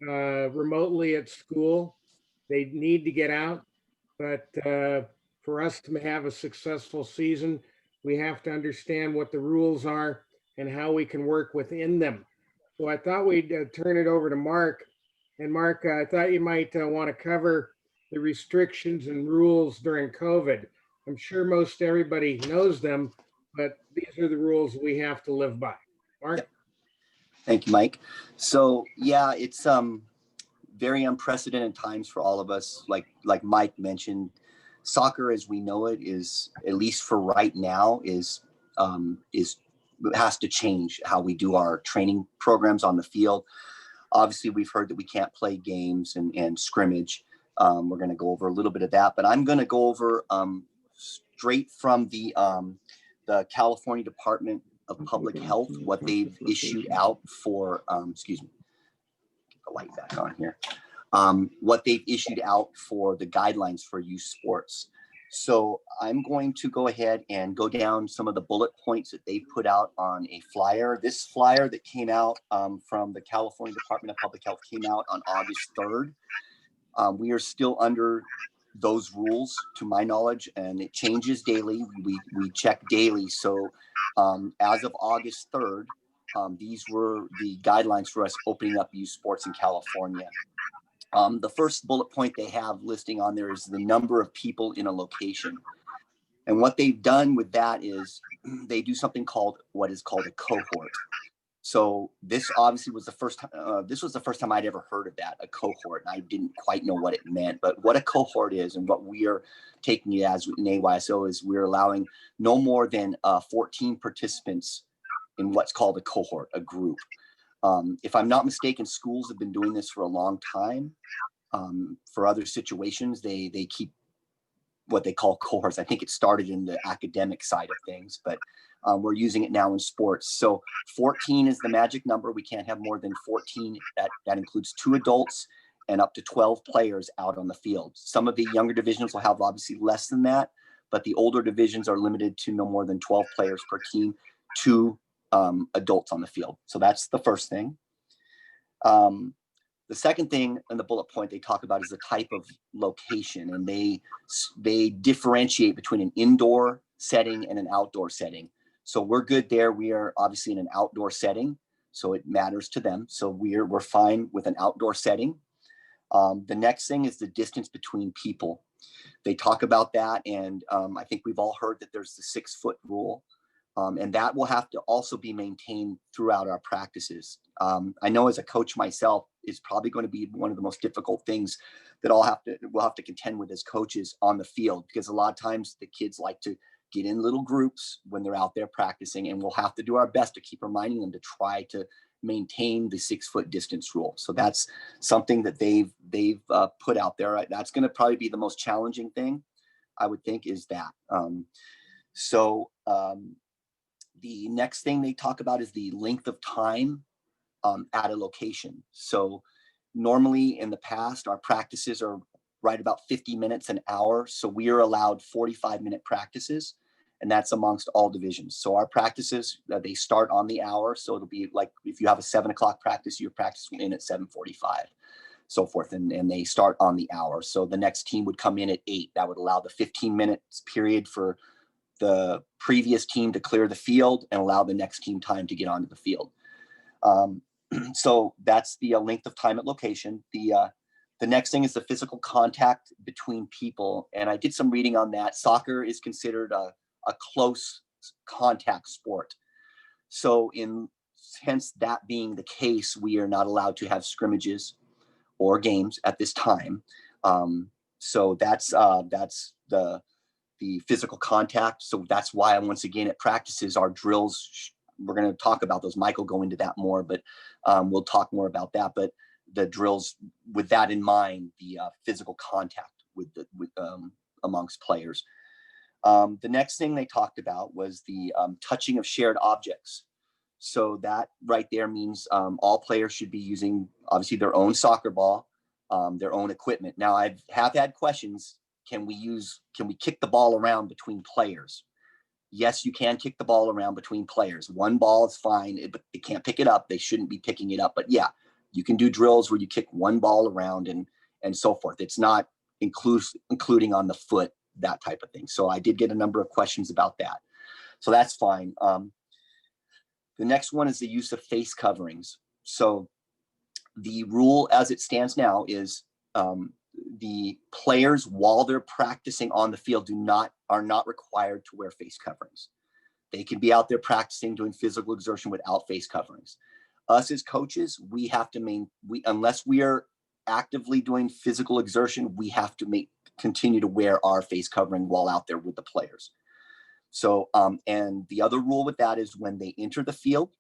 remotely at school. They need to get out, but for us to have a successful season, we have to understand what the rules are and how we can work within them. So I thought we'd turn it over to Mark. And Mark, I thought you might want to cover the restrictions and rules during COVID. I'm sure most everybody knows them, but these are the rules we have to live by. Mark? Yep. Thank you, Mike. So yeah, it's very unprecedented times for all of us. Like Mike mentioned, soccer as we know it is, at least for right now, is has to change how we do our training programs on the field. Obviously, we've heard that we can't play games and scrimmage. We're going to go over a little bit of that, but I'm going to go over straight from the California Department of Public Health, what they've issued out for, excuse me, get the light back on here, what they've issued out for the guidelines for youth sports. So I'm going to go ahead and go down some of the bullet points that they put out on a flyer. This flyer that came out from the California Department of Public Health came out on August 3rd. We are still under those rules, to my knowledge, and it changes daily. We check daily. So as of August 3rd, these were the guidelines for us opening up youth sports in California. The first bullet point they have listing on there is the number of people in a location. And what they've done with that is they do something called what is called a cohort. So this obviously was the first time, this was the first time I'd ever heard of that, a cohort. And I didn't quite know what it meant, but what a cohort is and what we are taking it as in AYSO is we're allowing no more than 14 participants in what's called a cohort, a group. If I'm not mistaken, schools have been doing this for a long time. For other situations, they keep what they call cohorts. I think it started in the academic side of things, but we're using it now in sports. So 14 is the magic number. We can't have more than 14. That includes 2 adults and up to 12 players out on the field. Some of the younger divisions will have obviously less than that, but the older divisions are limited to no more than 12 players per team, 2 adults on the field. So that's the first thing. The second thing in the bullet point they talk about is the type of location, and they differentiate between an indoor setting and an outdoor setting. So we're good there. We are obviously in an outdoor setting, so it matters to them. So we're fine with an outdoor setting. The next thing is the distance between people. They talk about that, and I think we've all heard that there's the 6-foot rule. And that will have to also be maintained throughout our practices. I know as a coach myself, it's probably going to be one of the most difficult things that we'll have to contend with as coaches on the field, because a lot of times the kids like to get in little groups when they're out there practicing, and we'll have to do our best to keep reminding them to try to maintain the 6-foot distance rule. So that's something that they've put out there. That's going to probably be the most challenging thing, I would think, is that. The next thing they talk about is the length of time at a location. So normally in the past, our practices are right about 50 minutes, an hour. So we are allowed 45-minute practices, and that's amongst all divisions. So our practices, they start on the hour. So it'll be like if you have a 7 o'clock practice, your practice will end at 7:45, so forth. And they start on the hour. So the next team would come in at 8. That would allow the 15 minutes period for the previous team to clear the field and allow the next team time to get onto the field. So that's the length of time at location. The next thing is the physical contact between people. And I did some reading on that. Soccer is considered a close contact sport. So hence that being the case, we are not allowed to have scrimmages or games at this time. So that's the physical contact. So that's why once again at practices, our drills, we're going to talk about those. Mike will go into that more, but we'll talk more about that. But the drills with that in mind, the physical contact with amongst players. The next thing they talked about was the touching of shared objects. So that right there means all players should be using obviously their own soccer ball, their own equipment. Now I have had questions. Can we kick the ball around between players? Yes, you can kick the ball around between players. One ball is fine, but they can't pick it up. They shouldn't be picking it up. But yeah, You can do drills where you kick one ball around and so forth. It's not including on the foot, that type of thing. So I did get a number of questions about that. So that's fine. The next one is the use of face coverings. So the rule as it stands now is the players, while they're practicing on the field, are not required to wear face coverings. They can be out there practicing, doing physical exertion without face coverings. Us as coaches, we have to unless we are actively doing physical exertion, we have to continue to wear our face covering while out there with the players. So, and the other rule with that is when they enter the field,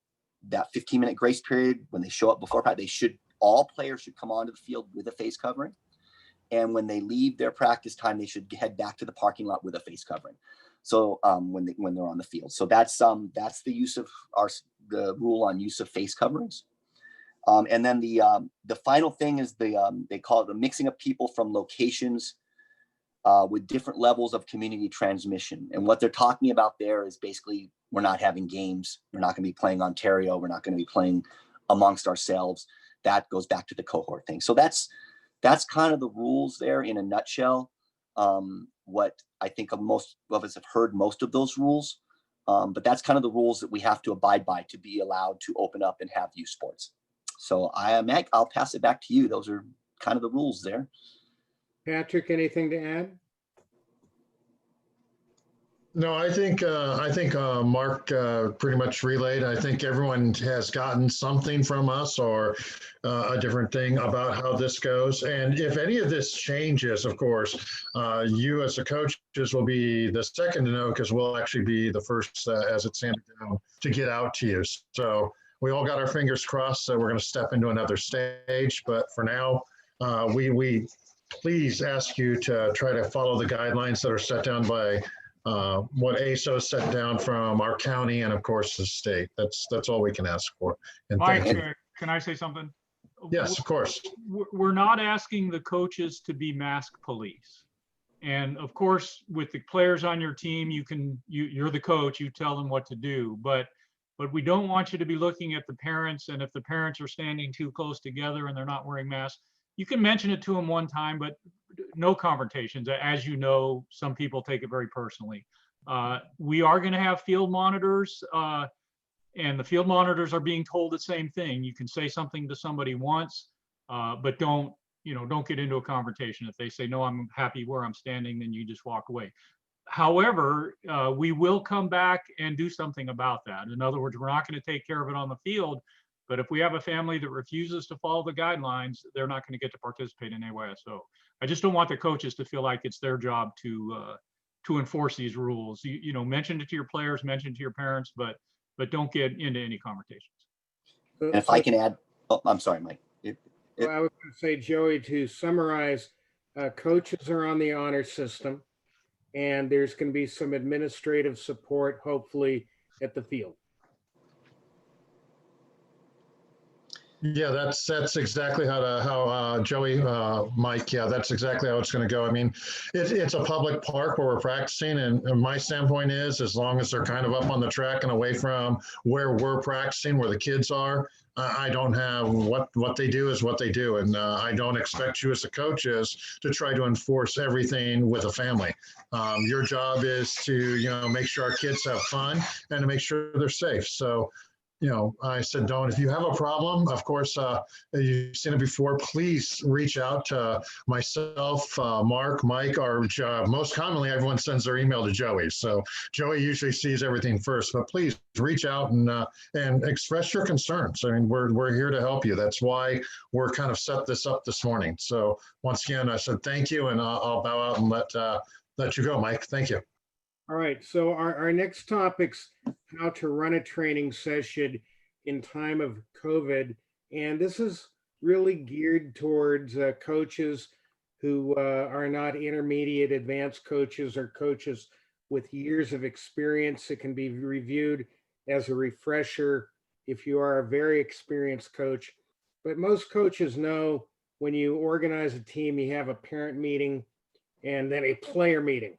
that 15-minute grace period, when they show up before practice, all players should come onto the field with a face covering. And when they leave their practice time, they should head back to the parking lot with a face covering. So when they're on the field, so that's the use of the rule on use of face coverings. And then the final thing is they call it the mixing of people from locations with different levels of community transmission. And what they're talking about there is basically we're not having games. We're not going to be playing Ontario. We're not going to be playing amongst ourselves. That goes back to the cohort thing. So that's kind of the rules there in a nutshell. What I think most of us have heard most of those rules, but that's kind of the rules that we have to abide by to be allowed to open up and have youth sports. So Mike, I'll pass it back to you. Those are kind of the rules there. Patrick, anything to add? No, I think Mark pretty much relayed. I think everyone has gotten something from us or a different thing about how this goes. And if any of this changes, of course, you as the coaches will be the second to know because we'll actually be the first as it's handed down to get out to you. So we all got our fingers crossed that we're going to step into another stage. But for now, we please ask you to try to follow the guidelines that are set down by what ASO set down from our county and of course the state. That's all we can ask for. And Mike, thank you. can I say something? Yes, of course. We're not asking the coaches to be mask police. And of course, with the players on your team, you're the coach, you tell them what to do. But we don't want you to be looking at the parents, and if the parents are standing too close together and they're not wearing masks, you can mention it to them one time, but no confrontations. As you know, some people take it very personally. We are going to have field monitors, and the field monitors are being told the same thing. You can say something to somebody once, but don't get into a confrontation. If they say, no, I'm happy where I'm standing, then you just walk away. However, we will come back and do something about that. In other words, we're not going to take care of it on the field, but if we have a family that refuses to follow the guidelines, they're not going to get to participate in AYSO. I just don't want the coaches to feel like it's their job to enforce these rules. Mention it to your players, mention it to your parents, but don't get into any conversations. And if I can add, I'm sorry, Mike. Well, I was going to say, Joey, to summarize, coaches are on the honor system, and there's going to be some administrative support, hopefully, at the field. Yeah, that's exactly how Joey, Mike, yeah, that's exactly how it's going to go. I mean, it's a public park where we're practicing, and my standpoint is as long as they're kind of up on the track and away from where we're practicing, where the kids are, I don't have what they do is what they do. And I don't expect you as the coaches to try to enforce everything with a family. Your job is to, make sure our kids have fun and to make sure they're safe. So, I said, if you have a problem, of course, you've seen it before, please reach out to myself, Mark, Mike, or most commonly, everyone sends their email to Joey. So Joey usually sees everything first, but please reach out and express your concerns. I mean, we're here to help you. That's why we're kind of set this up this morning. So once again, I said, thank you. And I'll bow out and let you go, Mike. Thank you. All right, so our next topic's how to run a training session in time of COVID. And this is really geared towards coaches who are not intermediate advanced coaches or coaches with years of experience. It can be reviewed as a refresher if you are a very experienced coach. But most coaches know when you organize a team, you have a parent meeting and then a player meeting.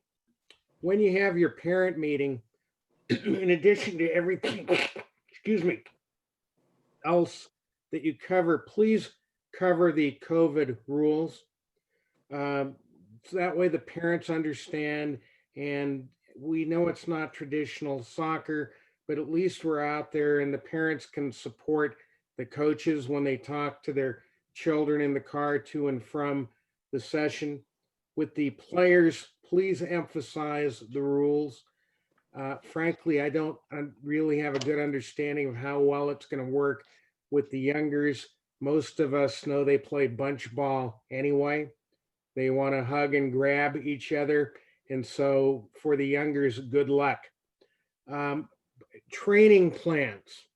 When you have your parent meeting, in addition to everything, else that you cover, please cover the COVID rules. So that way the parents understand, and we know it's not traditional soccer, but at least we're out there and the parents can support the coaches when they talk to their children in the car to and from the session. With the players, please emphasize the rules. Frankly, I don't really have a good understanding of how well it's going to work with the youngers. Most of us know they play bunch ball anyway. They want to hug and grab each other. And so for the youngers, good luck. Training plans.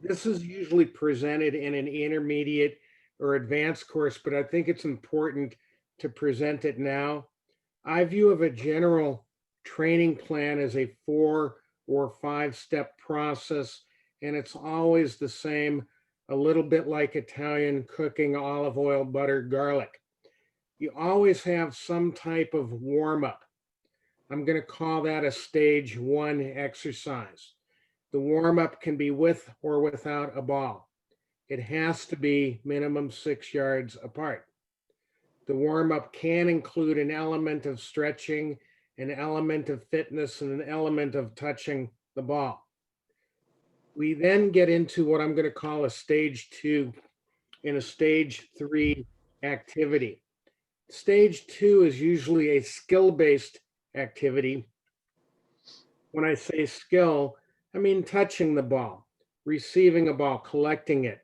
This is usually presented in an intermediate or advanced course, but I think it's important to present it now. I view of a general training plan as a 4 or 5-step process, and it's always the same, a little bit like Italian cooking: olive oil, butter, garlic. You always have some type of warm up. I'm going to call that a stage 1 exercise. The warm up can be with or without a ball. It has to be minimum 6 yards apart. The warm up can include an element of stretching, an element of fitness, and an element of touching the ball. We then get into what I'm going to call a stage 2 and a stage 3 activity. Stage 2 is usually a skill-based activity. When I say skill, I mean touching the ball, receiving a ball, collecting it,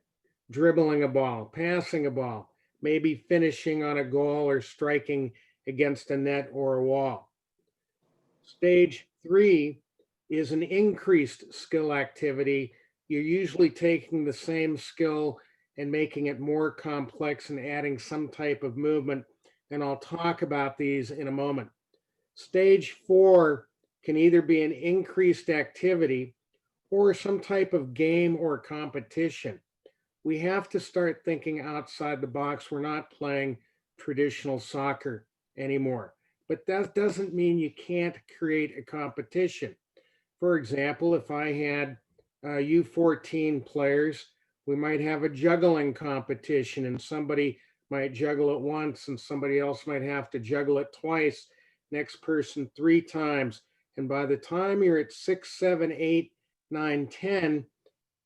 dribbling a ball, passing a ball, maybe finishing on a goal or striking against a net or a wall. Stage 3 is an increased skill activity. You're usually taking the same skill and making it more complex and adding some type of movement. And I'll talk about these in a moment. Stage 4 can either be an increased activity or some type of game or competition. We have to start thinking outside the box. We're not playing traditional soccer anymore, but that doesn't mean you can't create a competition. For example, if I had U14 players, we might have a juggling competition, and somebody might juggle it once and somebody else might have to juggle it twice, next person 3 times. And by the time you're at 6, 7, 8, 9, 10,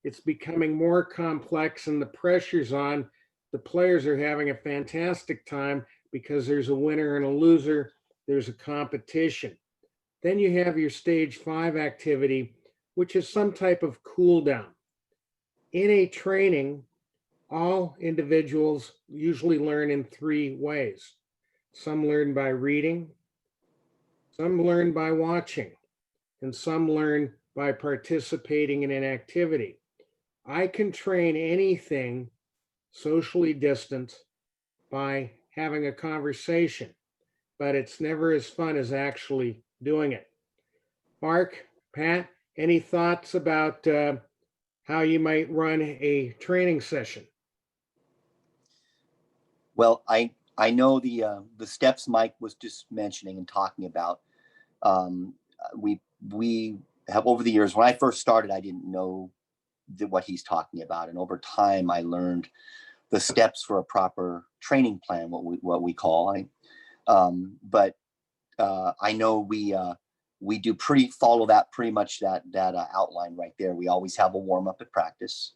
it's becoming more complex and the pressure's on. The players are having a fantastic time because there's a winner and a loser. There's a competition. Then you have your stage 5 activity, which is some type of cool down. In a training, all individuals usually learn in 3 ways. Some learn by reading, some learn by watching, and some learn by participating in an activity. I can train anything socially distant by having a conversation, but it's never as fun as actually doing it. Mark, Pat, any thoughts about how you might run a training session? Well, I know the steps Mike was just mentioning and talking about. We have, over the years, when I first started, I didn't know what he's talking about, and over time, I learned the steps for a proper training plan, what we call. But I know we do follow that pretty much that outline right there. We always have a warm up at practice.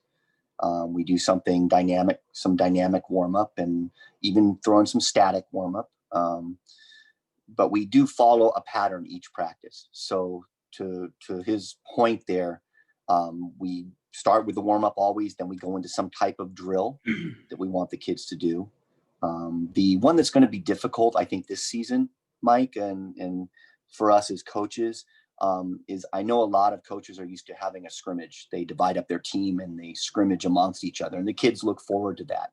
We do something dynamic, some dynamic warm up, and even throw in some static warm up. But we do follow a pattern each practice. So to his point there, we start with the warm up always, then we go into some type of drill that we want the kids to do. The one that's going to be difficult, I think, this season, Mike, and for us as coaches, is I know a lot of coaches are used to having a scrimmage. They divide up their team and they scrimmage amongst each other, and the kids look forward to that.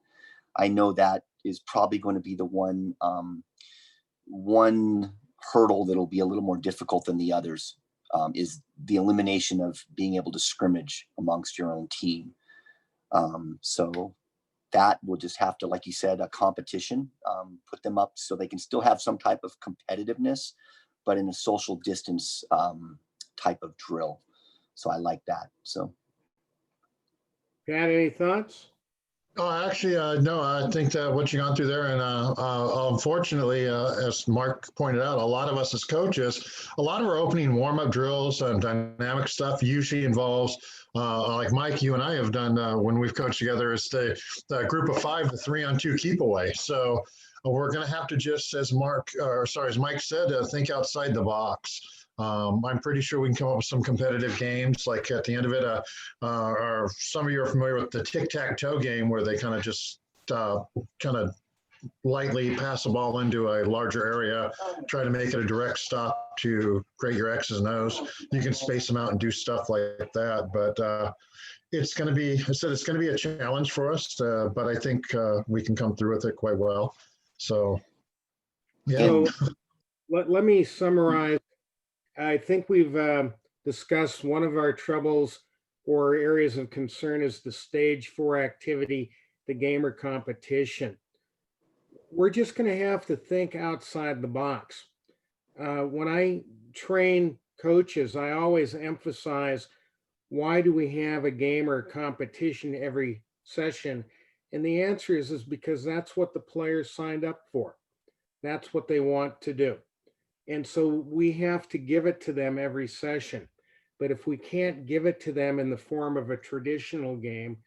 I know that is probably going to be the one hurdle that'll be a little more difficult than the others, is the elimination of being able to scrimmage amongst your own team. So that will just have to, like you said, a competition, put them up so they can still have some type of competitiveness, but in a social distance type of drill. So I like that. So. Pat, any thoughts? Oh, actually, no, I think that what you've gone through there, and unfortunately, as Mark pointed out, a lot of us as coaches, a lot of our opening warm-up drills and dynamic stuff usually involves, like Mike, you and I have done when we've coached together, is the group of 5, the 3-on-2 keep away. So we're going to have to just, as Mike said, think outside the box. I'm pretty sure we can come up with some competitive games. Like at the end of it, or some of you are familiar with the tic-tac-toe game, where they kind of just kind of lightly pass the ball into a larger area, try to make it a direct stop to create your X's and O's. You can space them out and do stuff like that, but it's going to be, I said, it's going to be a challenge for us, but I think we can come through with it quite well. So, yeah. So let me summarize. I think we've discussed one of our troubles or areas of concern is the stage 4 activity, the gamer competition. We're just going to have to think outside the box. When I train coaches, I always emphasize, why do we have a gamer competition every session? And the answer is because that's what the players signed up for. That's what they want to do. And so we have to give it to them every session. But if we can't give it to them in the form of a traditional game,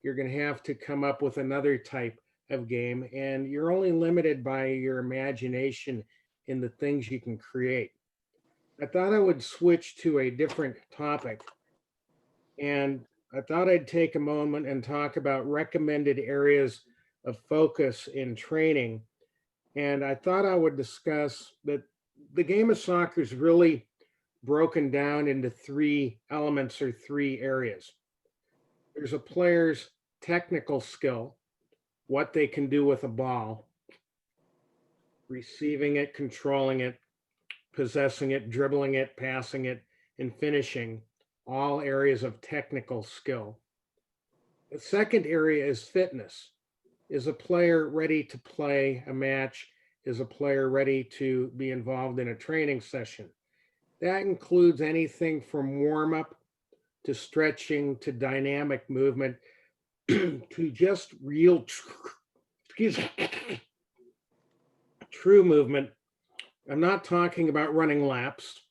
you're going to have to come up with another type of game. And you're only limited by your imagination in the things you can create. I thought I would switch to a different topic. And I thought I'd take a moment and talk about recommended areas of focus in training. And I thought I would discuss that the game of soccer is really broken down into 3 elements or 3 areas. There's a player's technical skill, what they can do with a ball, receiving it, controlling it, possessing it, dribbling it, passing it, and finishing, all areas of technical skill. The second area is fitness. Is a player ready to play a match? Is a player ready to be involved in a training session? That includes anything from warm-up to stretching to dynamic movement to just real, true movement. I'm not talking about running laps,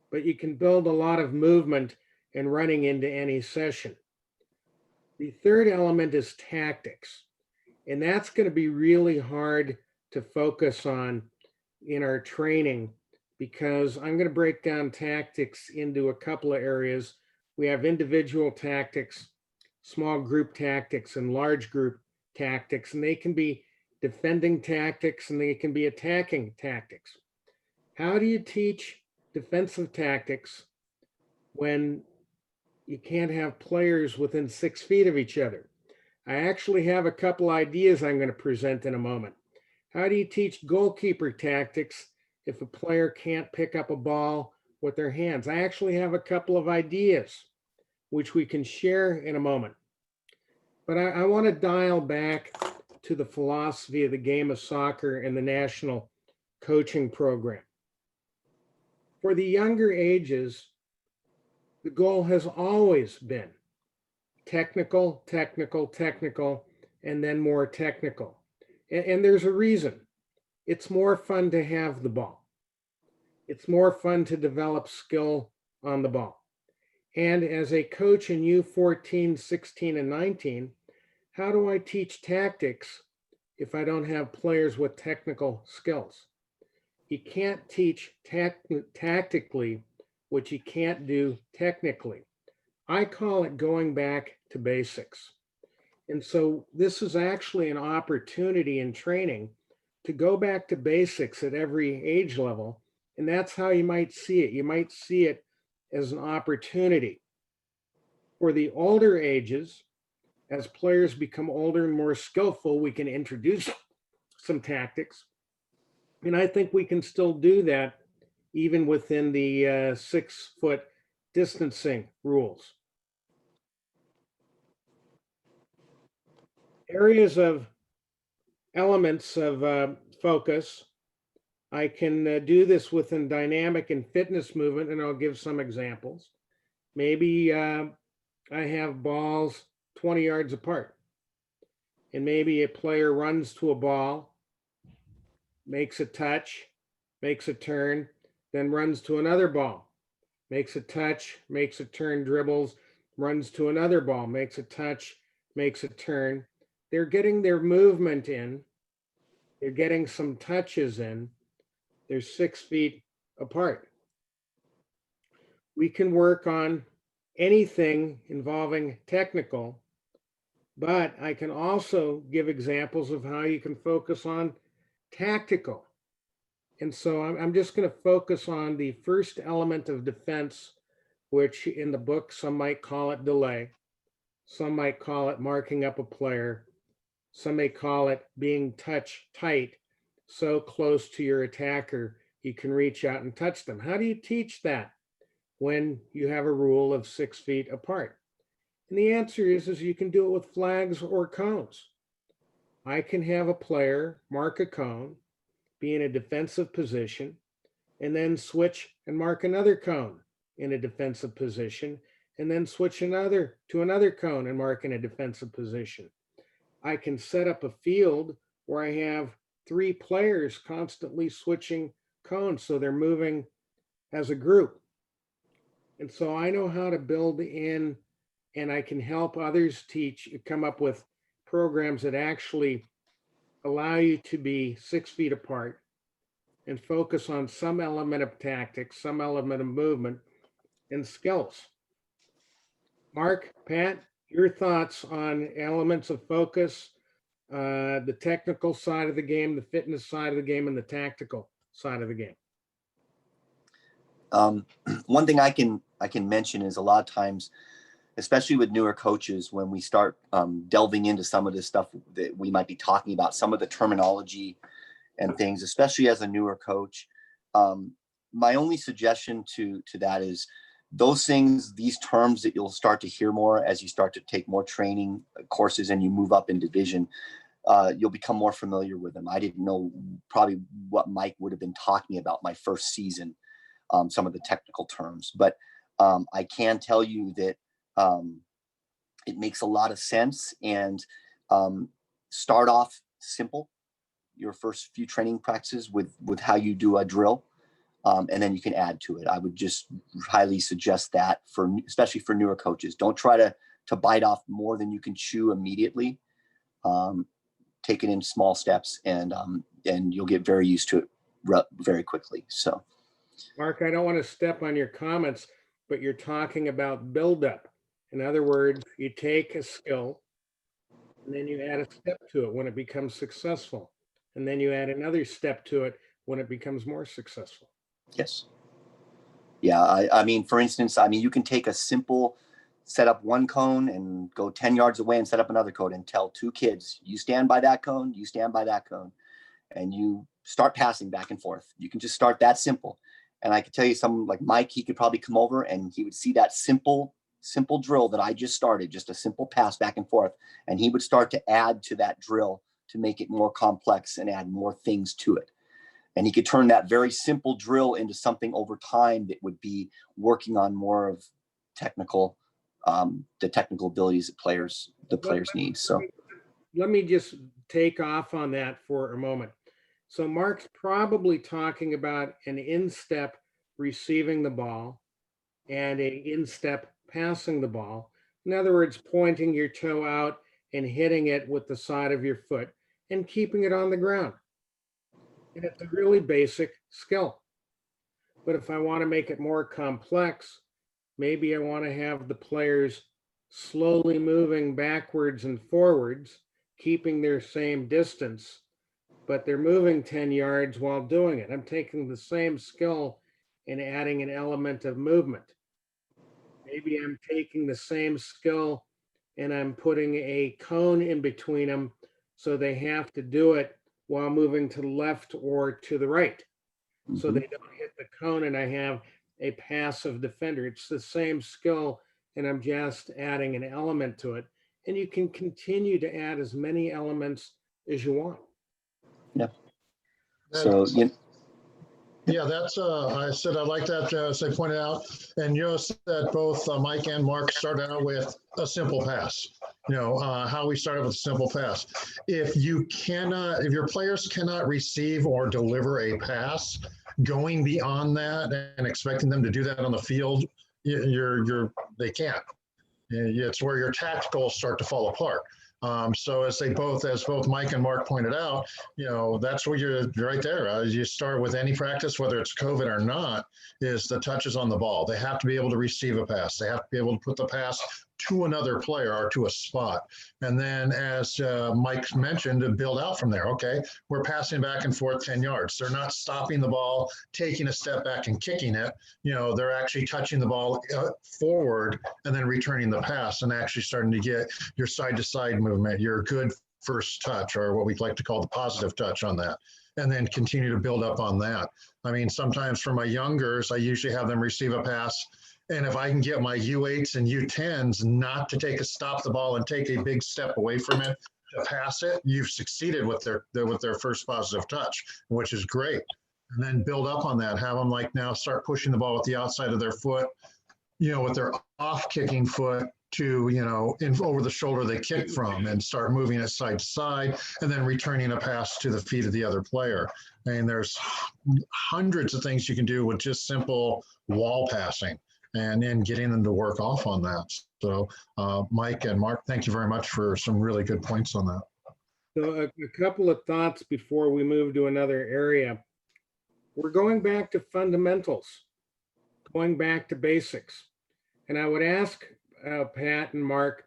but you can build a lot of movement and running into any session. The third element is tactics, and that's going to be really hard to focus on in our training, because I'm going to break down tactics into a couple of areas. We have individual tactics, small group tactics, and large group tactics, and they can be defending tactics and they can be attacking tactics. How do you teach defensive tactics when you can't have players within 6 feet of each other? I actually have a couple ideas I'm going to present in a moment. How do you teach goalkeeper tactics if a player can't pick up a ball with their hands? I actually have a couple of ideas which we can share in a moment. But I want to dial back to the philosophy of the game of soccer and the national coaching program. For the younger ages, the goal has always been technical, technical, technical, and then more technical. And there's a reason. It's more fun to have the ball. It's more fun to develop skill on the ball. And as a coach in U14, 16, and 19, how do I teach tactics if I don't have players with technical skills? You can't teach tactically what you can't do technically. I call it going back to basics. And so this is actually an opportunity in training to go back to basics at every age level. And that's how you might see it. You might see it as an opportunity. For the older ages, as players become older and more skillful, we can introduce some tactics. And I think we can still do that even within the 6-foot distancing rules. Areas of elements of focus. I can do this within dynamic and fitness movement, and I'll give some examples. Maybe I have balls 20 yards apart. And maybe a player runs to a ball, makes a touch, makes a turn, then runs to another ball, makes a touch, makes a turn, dribbles, runs to another ball, makes a touch, makes a turn. They're getting their movement in. They're getting some touches in. They're 6 feet apart. We can work on anything involving technical, but I can also give examples of how you can focus on tactical. And so I'm just going to focus on the first element of defense, which in the book, some might call it delay. Some might call it marking up a player. Some may call it being touch tight, so close to your attacker, you can reach out and touch them. How do you teach that when you have a rule of 6 feet apart? And the answer is you can do it with flags or cones. I can have a player mark a cone, be in a defensive position, and then switch and mark another cone in a defensive position, and then switch another to another cone and mark in a defensive position. I can set up a field where I have 3 players constantly switching cones, so they're moving as a group. And so I know how to build in, and I can help others come up with programs that actually allow you to be 6 feet apart and focus on some element of tactics, some element of movement and skills. Mark, Pat, your thoughts on elements of focus, the technical side of the game, the fitness side of the game, and the tactical side of the game. One thing I can mention is a lot of times, especially with newer coaches, when we start delving into some of this stuff that we might be talking about, some of the terminology and things, especially as a newer coach, my only suggestion to that is those things, these terms that you'll start to hear more as you start to take more training courses and you move up in division, you'll become more familiar with them. I didn't know probably what Mike would have been talking about my first season, some of the technical terms, but I can tell you that it makes a lot of sense. And start off simple, your first few training practices with how you do a drill, and then you can add to it. I would just highly suggest that especially for newer coaches. Don't try to bite off more than you can chew immediately. Take it in small steps, and you'll get very used to it very quickly. So, Mark, I don't want to step on your comments, but you're talking about buildup. In other words, you take a skill and then you add a step to it when it becomes successful. And then you add another step to it when it becomes more successful. yes. Yeah. I mean, for instance, you can take a simple, set up one cone and go 10 yards away and set up another cone and tell 2 kids, you stand by that cone, you stand by that cone, and you start passing back and forth. You can just start that simple. And I could tell you, someone like Mike, he could probably come over and he would see that simple drill that I just started, just a simple pass back and forth. And he would start to add to that drill to make it more complex and add more things to it. And he could turn that very simple drill into something over time that would be working on more of technical, the technical abilities that the players need. So let me just take off on that for a moment. So Mark's probably talking about an instep receiving the ball and an instep passing the ball. In other words, pointing your toe out and hitting it with the side of your foot and keeping it on the ground. And it's a really basic skill. But if I want to make it more complex, maybe I want to have the players slowly moving backwards and forwards, keeping their same distance, but they're moving 10 yards while doing it. I'm taking the same skill and adding an element of movement. Maybe I'm taking the same skill and I'm putting a cone in between them so they have to do it while moving to the left or to the right. So they don't hit the cone and I have a passive defender. It's the same skill and I'm just adding an element to it. And you can continue to add as many elements as you want. yeah. So Yeah, that's, I said, I like that, as they pointed out, and you notice that both Mike and Mark started out with a simple pass. How we started with a simple pass. If your players cannot receive or deliver a pass, going beyond that and expecting them to do that on the field, they can't. It's where your tacticals start to fall apart. So as both Mike and Mark pointed out, that's where you're right there. You start with any practice, whether it's COVID or not, is the touches on the ball. They have to be able to receive a pass. They have to be able to put the pass to another player or to a spot. And then, as Mike mentioned, to build out from there. Okay, we're passing back and forth 10 yards. They're not stopping the ball, taking a step back and kicking it. They're actually touching the ball forward and then returning the pass and actually starting to get your side-to-side movement, your good first touch, or what we like to call the positive touch on that, and then continue to build up on that. I mean, sometimes for my youngers, I usually have them receive a pass, and if I can get my U8s and U10s not to stop the ball and take a big step away from it to pass it, you've succeeded with their first positive touch, which is great. And then build up on that, have them now start pushing the ball with the outside of their foot, with their off kicking foot to, over the shoulder they kick from, and start moving it side to side and then returning a pass to the feet of the other player. And there's hundreds of things you can do with just simple wall passing and then getting them to work off on that. So Mike and Mark, thank you very much for some really good points on that. So a couple of thoughts before we move to another area. We're going back to fundamentals, going back to basics. And I would ask Pat and Mark,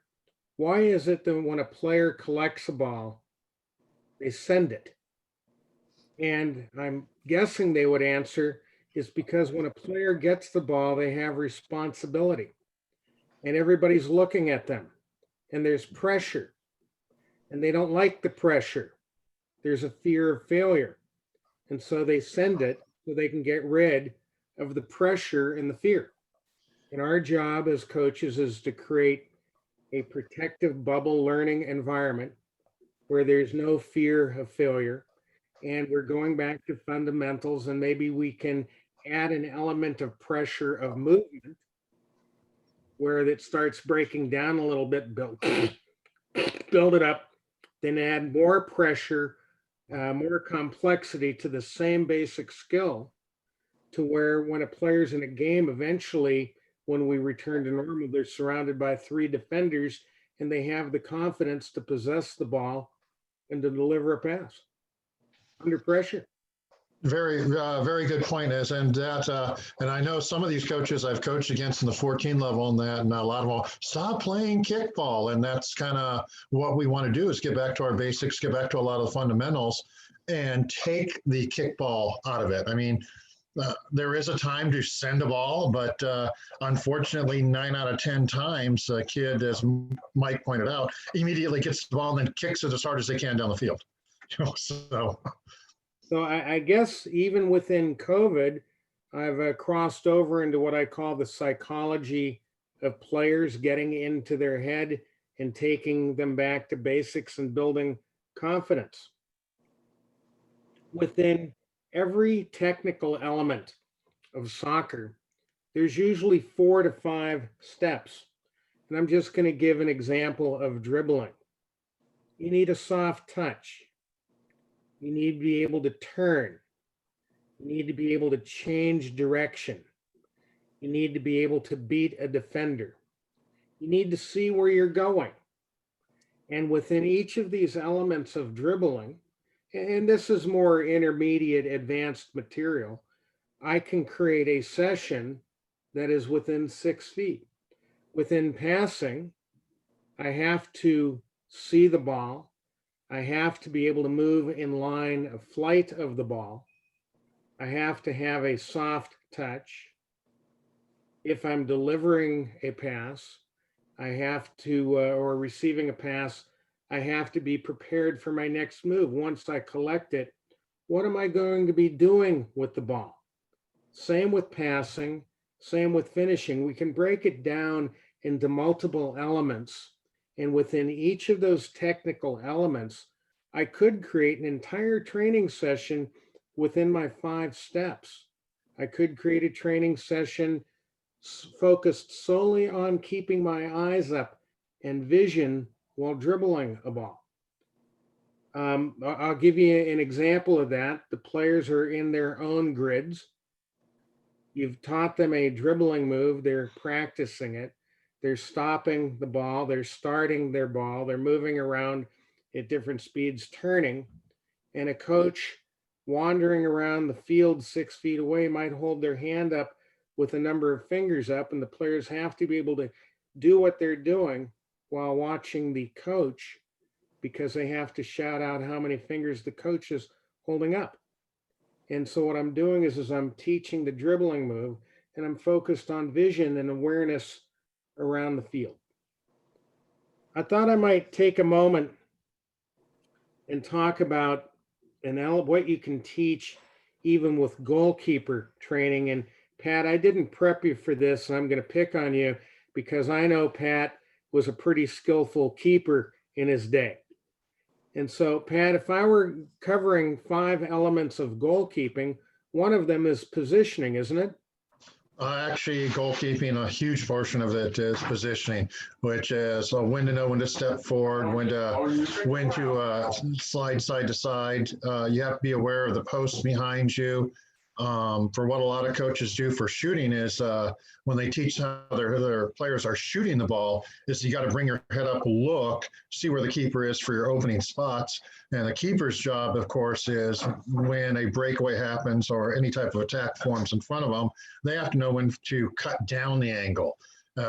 why is it that when a player collects a ball, they send it? And I'm guessing they would answer is because when a player gets the ball, they have responsibility and everybody's looking at them and there's pressure and they don't like the pressure. There's a fear of failure. And so they send it so they can get rid of the pressure and the fear. And our job as coaches is to create a protective bubble learning environment where there's no fear of failure. And we're going back to fundamentals, and maybe we can add an element of pressure of movement where it starts breaking down a little bit, build it up, then add more pressure, more complexity to the same basic skill, to where when a player's in a game, eventually, when we return to normal, they're surrounded by 3 defenders and they have the confidence to possess the ball and to deliver a pass under pressure. Very, very good point is, and I know some of these coaches I've coached against in the 14 level and a lot of them stop playing kickball. And that's kind of what we want to do, is get back to our basics, get back to a lot of the fundamentals and take the kickball out of it. I mean, there is a time to send a ball, but unfortunately 9 out of 10 times a kid, as Mike pointed out, immediately gets the ball and then kicks it as hard as they can down the field. So I guess even within COVID, I've crossed over into what I call the psychology of players, getting into their head and taking them back to basics and building confidence. Within every technical element of soccer, there's usually 4 to 5 steps. And I'm just going to give an example of dribbling. You need a soft touch. You need to be able to turn. You need to be able to change direction. You need to be able to beat a defender. You need to see where you're going. And within each of these elements of dribbling, and this is more intermediate advanced material, I can create a session that is within 6 feet. Within passing, I have to see the ball. I have to be able to move in line of flight of the ball. I have to have a soft touch. If I'm delivering a pass, I have to, or receiving a pass, I have to be prepared for my next move. Once I collect it, what am I going to be doing with the ball? Same with passing, same with finishing. We can break it down into multiple elements. And within each of those technical elements, I could create an entire training session within my 5 steps. I could create a training session focused solely on keeping my eyes up and vision while dribbling a ball. I'll give you an example of that. The players are in their own grids. You've taught them a dribbling move. They're practicing it. They're stopping the ball. They're starting their ball. They're moving around at different speeds, turning. And a coach wandering around the field 6 feet away might hold their hand up with a number of fingers up, and the players have to be able to do what they're doing while watching the coach, because they have to shout out how many fingers the coach is holding up. And so what I'm doing is I'm teaching the dribbling move, and I'm focused on vision and awareness around the field. I thought I might take a moment and talk about what you can teach even with goalkeeper training. And Pat, I didn't prep you for this, and I'm going to pick on you because I know Pat was a pretty skillful keeper in his day. And so, Pat, if I were covering 5 elements of goalkeeping, one of them is positioning, isn't it? Actually, goalkeeping, a huge portion of it is positioning, which is when to know when to step forward, when to slide side to side. You have to be aware of the posts behind you. For what a lot of coaches do for shooting is when they teach how their players are shooting the ball, is you got to bring your head up, look, see where the keeper is for your opening spots. And the keeper's job, of course, is when a breakaway happens or any type of attack forms in front of them, they have to know when to cut down the angle,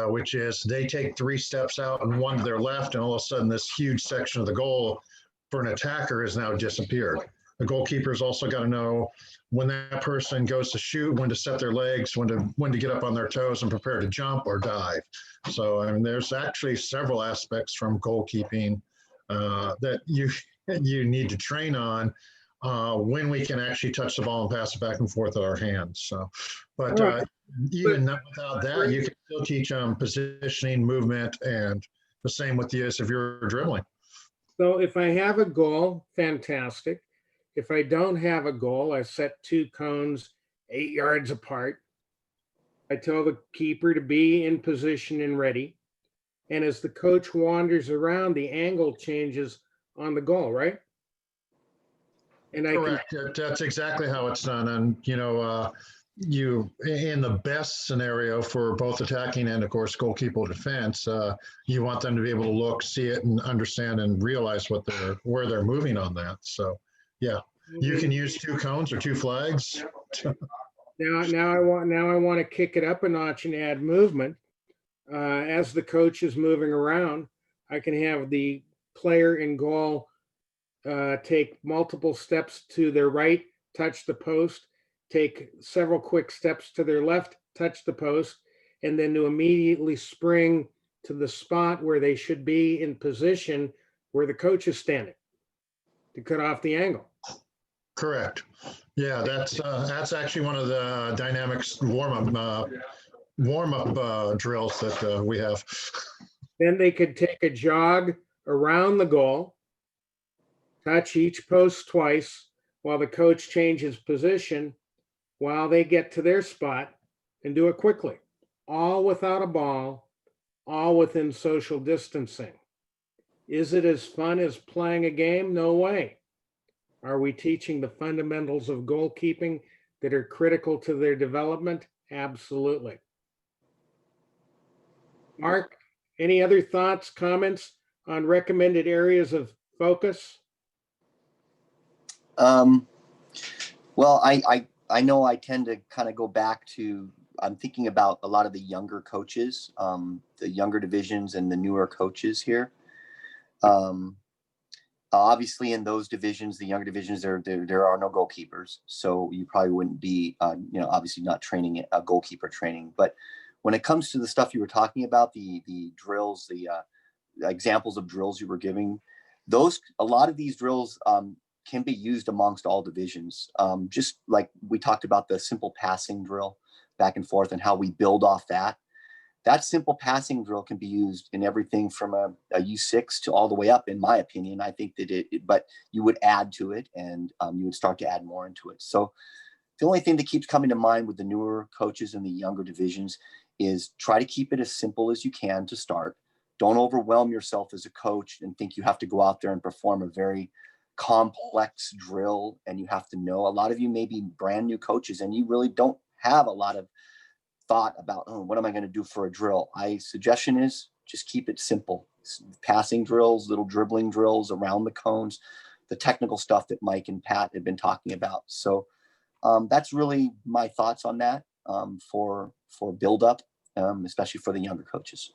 which is they take 3 steps out and 1 to their left, and all of a sudden this huge section of the goal for an attacker has now disappeared. The goalkeeper's also got to know when that person goes to shoot, when to set their legs, when to get up on their toes and prepare to jump or dive. So I mean, there's actually several aspects from goalkeeping that you need to train on when we can actually touch the ball and pass it back and forth at our hands. So, but even without that, you can still teach them positioning, movement, and the same with you as if you're dribbling. So if I have a goal, fantastic. If I don't have a goal, I set 2 cones 8 yards apart. I tell the keeper to be in position and ready. And as the coach wanders around, the angle changes on the goal, right? And Correct. That's exactly how it's done. And, you, in the best scenario for both attacking and, of course, goalkeeper defense, you want them to be able to look, see it, and understand and realize where they're moving on that. So, yeah, you can use 2 cones or 2 flags. Now I want to kick it up a notch and add movement. As the coach is moving around, I can have the player in goal take multiple steps to their right, touch the post, take several quick steps to their left, touch the post, and then to immediately spring to the spot where they should be in position where the coach is standing to cut off the angle. Correct. Yeah, that's actually one of the dynamics warm-up drills that we have. Then they could take a jog around the goal, touch each post twice while the coach changes position while they get to their spot, and do it quickly, all without a ball, all within social distancing. Is it as fun as playing a game? No way. Are we teaching the fundamentals of goalkeeping that are critical to their development? Absolutely. Mark, any other thoughts, comments on recommended areas of focus? Well, I know I tend to kind of go back to, I'm thinking about a lot of the younger coaches, the younger divisions and the newer coaches here. Obviously in those divisions, the younger divisions, there are no goalkeepers. So you probably wouldn't be, obviously not training a goalkeeper training. But when it comes to the stuff you were talking about, the drills, the examples of drills you were giving, a lot of these drills can be used amongst all divisions. Just like we talked about the simple passing drill back and forth and how we build off that. That simple passing drill can be used in everything from a U6 to all the way up, in my opinion. I think that but you would add to it, and you would start to add more into it. So the only thing that keeps coming to mind with the newer coaches in the younger divisions is try to keep it as simple as you can to start. Don't overwhelm yourself as a coach and think you have to go out there and perform a very complex drill and you have to know. A lot of you may be brand new coaches and you really don't have a lot of thought about, oh, what am I going to do for a drill? My suggestion is just keep it simple. Passing drills, little dribbling drills around the cones, the technical stuff that Mike and Pat have been talking about. So that's really my thoughts on that for build up, especially for the younger coaches.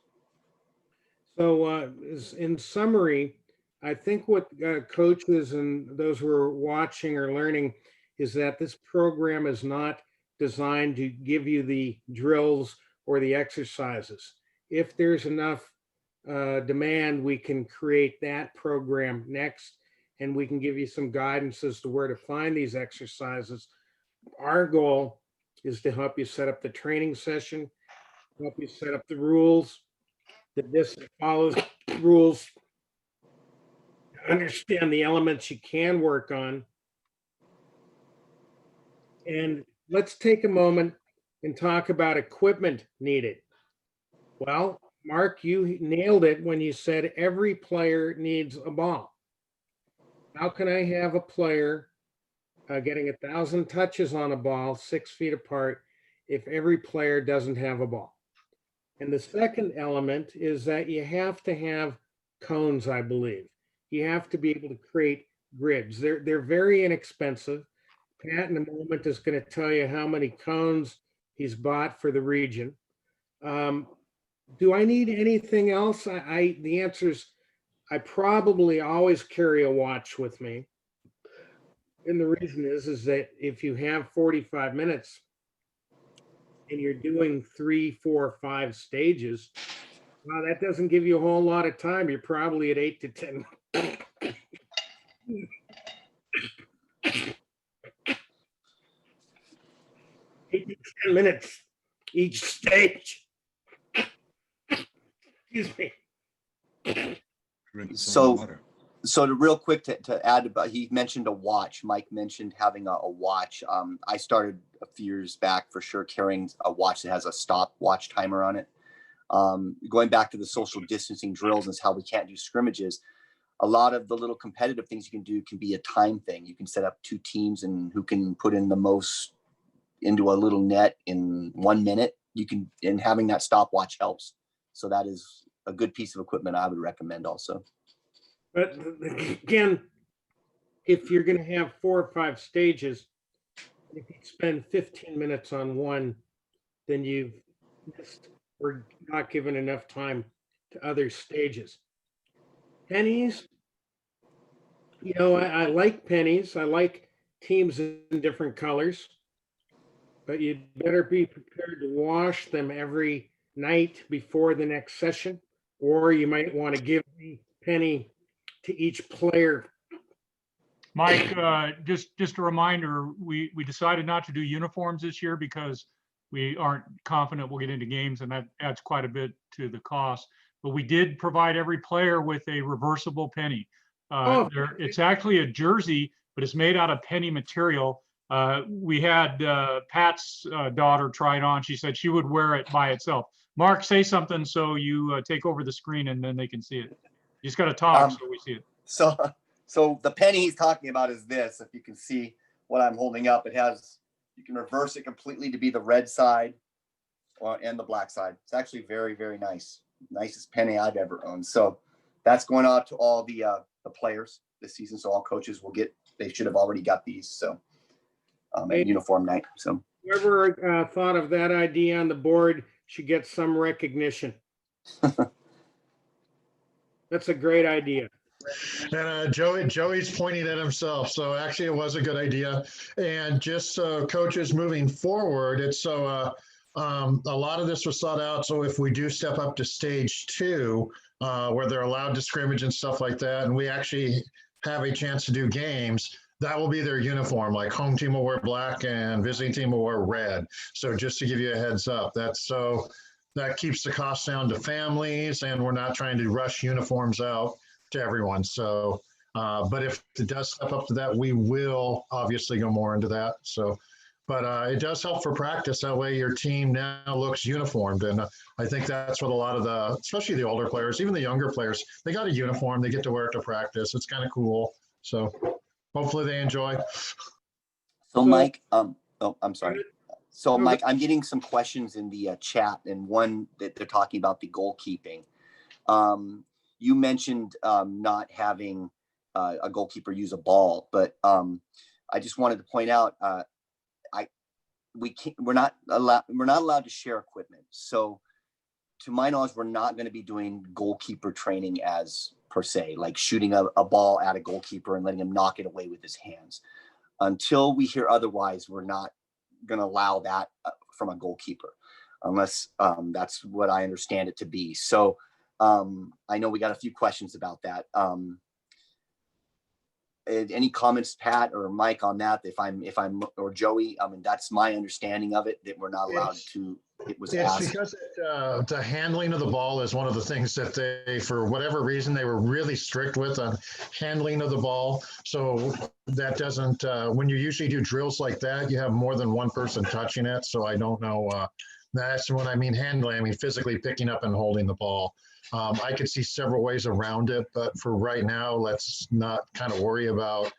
So in summary, I think what coaches and those who are watching or learning is that this program is not designed to give you the drills or the exercises. If there's enough demand, we can create that program next, and we can give you some guidance as to where to find these exercises. Our goal is to help you set up the training session, help you set up the rules, that this follows rules, understand the elements you can work on. And let's take a moment and talk about equipment needed. Well, Mark, you nailed it when you said every player needs a ball. How can I have a player getting 1,000 touches on a ball 6 feet apart if every player doesn't have a ball? And the second element is that you have to have cones, I believe. You have to be able to create grids. They're very inexpensive. Pat in a moment is going to tell you how many cones he's bought for the region. Do I need anything else? The answer is I probably always carry a watch with me. And the reason is that if you have 45 minutes and you're doing 3, 4, 5 stages, well, that doesn't give you a whole lot of time. You're probably at 8 to 10. 8 to 10 minutes each stage. Excuse me. Drink some water. So to real quick to add about, he mentioned a watch. Mike mentioned having a watch. I started a few years back for sure carrying a watch that has a stopwatch timer on it. Going back to the social distancing drills and how we can't do scrimmages, a lot of the little competitive things you can do can be a time thing. You can set up 2 teams and who can put in the most into a little net in 1 minute. And having that stopwatch helps. So that is a good piece of equipment I would recommend also. But again, if you're going to have 4 or 5 stages, if you spend 15 minutes on one, then you've missed or not given enough time to other stages. Pennies, I like pennies. I like teams in different colors, but you'd better be prepared to wash them every night before the next session, or you might want to give the penny to each player. Mike, just a reminder, we decided not to do uniforms this year because we aren't confident we'll get into games, and that adds quite a bit to the cost. But we did provide every player with a reversible penny. It's actually a jersey, but it's made out of penny material. We had Pat's daughter try it on. She said she would wear it by itself. Mark, say something so you take over the screen and then they can see it. You just got to talk so we see it. So the penny he's talking about is this. If you can see what I'm holding up, you can reverse it completely to be the red side and the black side. It's actually very, very nice. Nicest penny I've ever owned. So that's going out to all the players this season. So all coaches they should have already got these. So at uniform night. So whoever thought of that idea on the board should get some recognition. That's a great idea. And Joey's pointing at himself. So actually it was a good idea. And just so coaches moving forward, it's so a lot of this was thought out. So if we do step up to stage 2, where they're allowed to scrimmage and stuff like that, and we actually have a chance to do games, that will be their uniform. Like home team will wear black and visiting team will wear red. So just to give you a heads up, that keeps the cost down to families, and we're not trying to rush uniforms out to everyone. So, but if it does step up to that, we will obviously go more into that. So but it does help for practice. That way your team now looks uniformed. And I think that's what a lot of especially the older players, even the younger players, they got a uniform. They get to wear it to practice. It's kind of cool. So hopefully they enjoy. So Mike, I'm sorry. So No, Mike, I'm getting some questions in the chat, and one that they're talking about the goalkeeping. You mentioned not having a goalkeeper use a ball, but I just wanted to point out we're not allowed to share equipment. So to my knowledge, we're not going to be doing goalkeeper training as per se, like shooting a ball at a goalkeeper and letting him knock it away with his hands. Until we hear otherwise, we're not going to allow that from a goalkeeper, unless that's what I understand it to be. So I know we got a few questions about that. Any comments, Pat or Mike, on that? If I'm or Joey, I mean, that's my understanding of it, that we're not allowed to. It was It's asked. because the handling of the ball is one of the things that they, for whatever reason, they were really strict with on handling of the ball. So that doesn't, when you usually do drills like that, you have more than one person touching it. So I don't know. That's what I mean handling. I mean physically picking up and holding the ball. I could see several ways around it, but for right now, let's not kind of worry about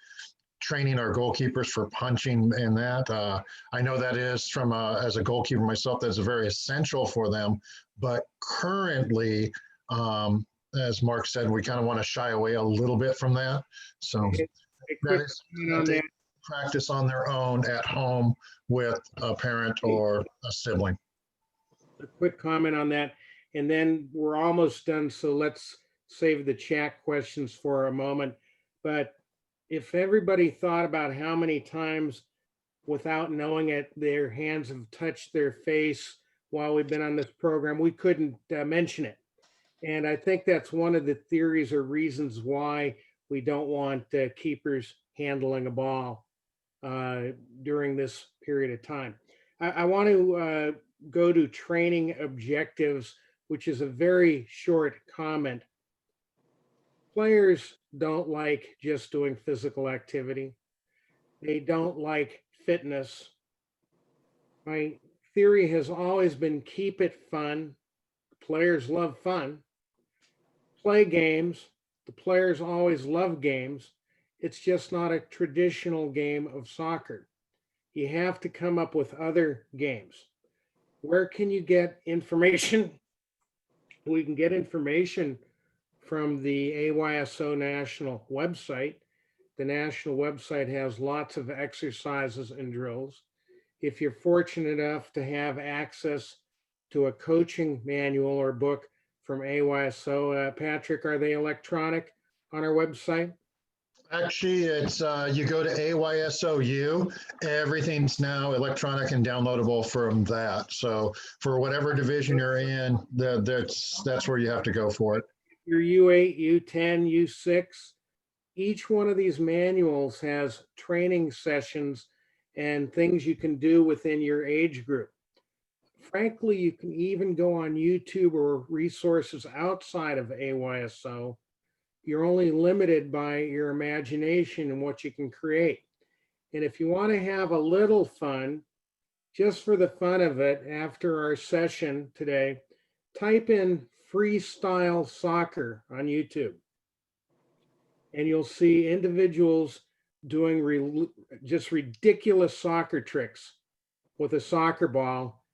training our goalkeepers for punching in that. I know that is from as a goalkeeper myself, that's very essential for them. But currently, as Mark said, we kind of want to shy away a little bit from that. So A that quick is comment on they that. practice on their own at home with a parent or a sibling. A quick comment on that, and then we're almost done, so let's save the chat questions for a moment. But if everybody thought about how many times, without knowing it, their hands have touched their face while we've been on this program, we couldn't mention it. And I think that's one of the theories or reasons why we don't want keepers handling a ball during this period of time. I want to go to training objectives, which is a very short comment. Players don't like just doing physical activity. They don't like fitness. My theory has always been keep it fun. Players love fun. Play games. The players always love games. It's just not a traditional game of soccer. You have to come up with other games. Where can you get information? We can get information from the AYSO national website. The national website has lots of exercises and drills. If you're fortunate enough to have access to a coaching manual or book from AYSO, Patrick, are they electronic on our website? Actually, it's you go to AYSOU, everything's now electronic and downloadable from that. So for whatever division you're in, that's where you have to go for it. Your U8, U10, U6, each one of these manuals has training sessions and things you can do within your age group. Frankly, you can even go on YouTube or resources outside of AYSO. You're only limited by your imagination and what you can create. And if you want to have a little fun, just for the fun of it, after our session today, type in freestyle soccer on YouTube. And you'll see individuals doing just ridiculous soccer tricks with a soccer ball.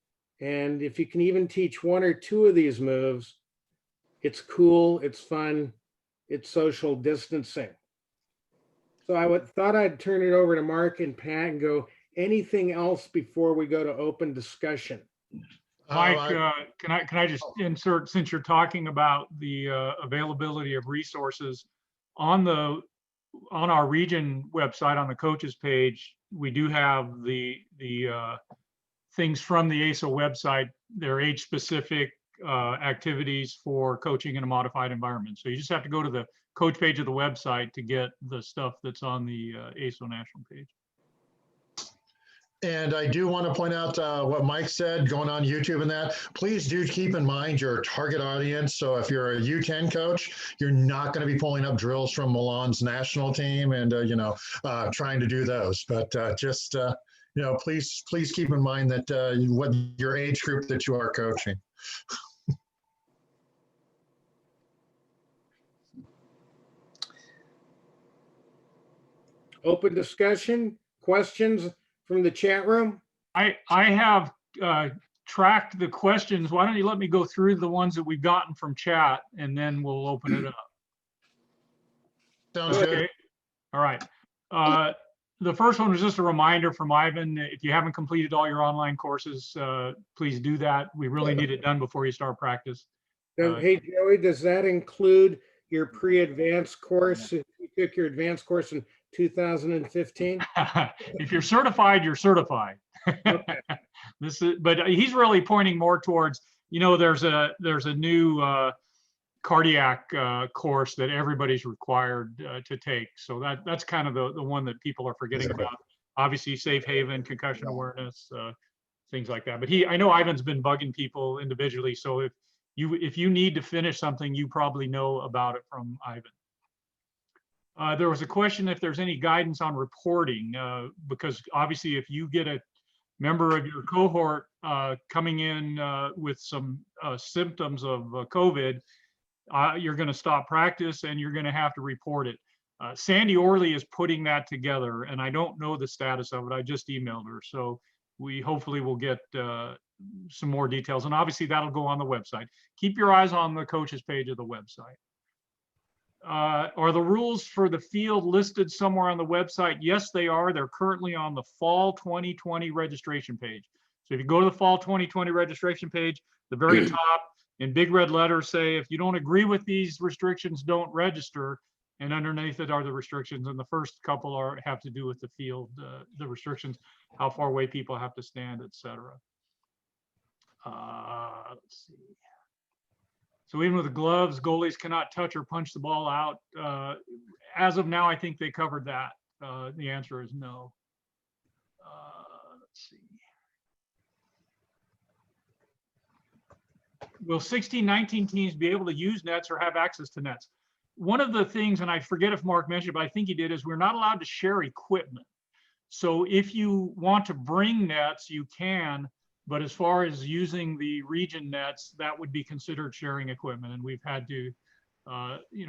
And if you can even teach one or two of these moves, it's cool, it's fun, it's social distancing. So I thought I'd turn it over to Mark and Pat and go, anything else before we go to open discussion? Mike, can I just insert, since you're talking about the availability of resources on our region website, on the coaches page, we do have the things from the ASO website. They're age specific activities for coaching in a modified environment. So you just have to go to the coach page of the website to get the stuff that's on the ASO national page. And I do want to point out what Mike said, going on YouTube and that. Please do keep in mind your target audience. So if you're a U10 coach, you're not going to be pulling up drills from Milan's national team and, trying to do those. But just please keep in mind that what your age group that you are coaching. Open discussion, questions from the chat room? I have tracked the questions. Why don't you let me go through the ones that we've gotten from chat and then we'll open it up. Sounds good. Okay. All right. The first one was just a reminder from Ivan. If you haven't completed all your online courses, please do that. We really need it done before you start practice. Hey, Joey, does that include your pre-advanced course? If you took your advanced course in 2015? If you're certified, you're certified. Okay. But he's really pointing more towards, there's a new cardiac course that everybody's required to take. So that's kind of the one that people are forgetting about. Obviously, safe haven, concussion awareness, things like that. But I know Ivan's been bugging people individually. So if you need to finish something, you probably know about it from Ivan. There was a question if there's any guidance on reporting, because obviously if you get a member of your cohort coming in with some symptoms of COVID, you're going to stop practice and you're going to have to report it. Sandy Orley is putting that together, and I don't know the status of it. I just emailed her, so we hopefully will get some more details, and obviously that'll go on the website. Keep your eyes on the coaches page of the website. Are the rules for the field listed somewhere on the website? Yes, they are. They're currently on the fall 2020 registration page. So if you go to the fall 2020 registration page, the very top in big red letters say, if you don't agree with these restrictions, don't register. And underneath it are the restrictions. And the first couple have to do with the field, the restrictions, how far away people have to stand, etc. Let's see. So even with the gloves, goalies cannot touch or punch the ball out. As of now, I think they covered that. The answer is no. Let's see. Will 16, 19 teams be able to use nets or have access to nets? One of the things, and I forget if Mark mentioned, but I think he did, is we're not allowed to share equipment. So if you want to bring nets, you can. But as far as using the region nets, that would be considered sharing equipment. And we've had to,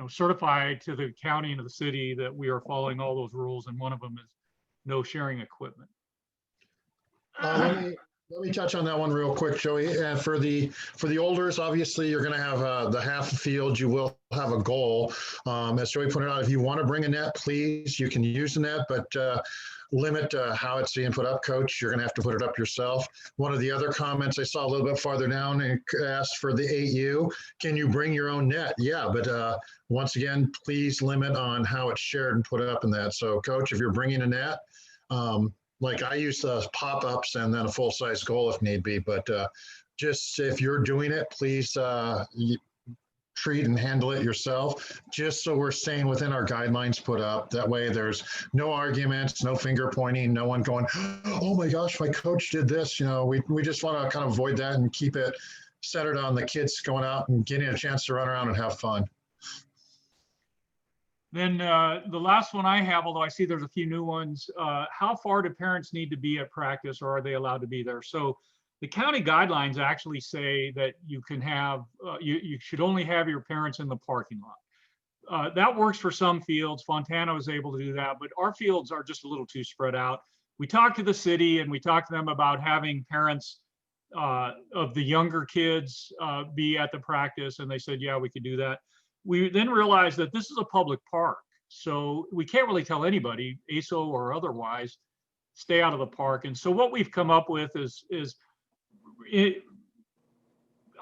certify to the county and to the city that we are following all those rules. And one of them is no sharing equipment. Let me touch on that one real quick, Joey. For the olders, obviously, you're going to have the half field. You will have a goal. As Joey pointed out, if you want to bring a net, please, you can use the net, but limit how it's being put up, coach. You're going to have to put it up yourself. One of the other comments I saw a little bit farther down and asked for the 8U, can you bring your own net? Yeah, but once again, please limit on how it's shared and put up in that. So coach, if you're bringing a net, like I use pop-ups and then a full-size goal if need be, but just if you're doing it, please treat and handle it yourself, just so we're staying within our guidelines put up. That way there's no arguments, no finger pointing, no one going, oh my gosh, my coach did this. We just want to kind of avoid that and keep it centered on the kids going out and getting a chance to run around and have fun. Then the last one I have, although I see there's a few new ones, how far do parents need to be at practice, or are they allowed to be there? So the county guidelines actually say that you can have, you should only have your parents in the parking lot. That works for some fields. Fontana was able to do that, but our fields are just a little too spread out. We talked to the city and we talked to them about having parents of the younger kids be at the practice, and they said, yeah, we could do that. We then realized that this is a public park, so we can't really tell anybody, ASO or otherwise, stay out of the park. And so what we've come up with is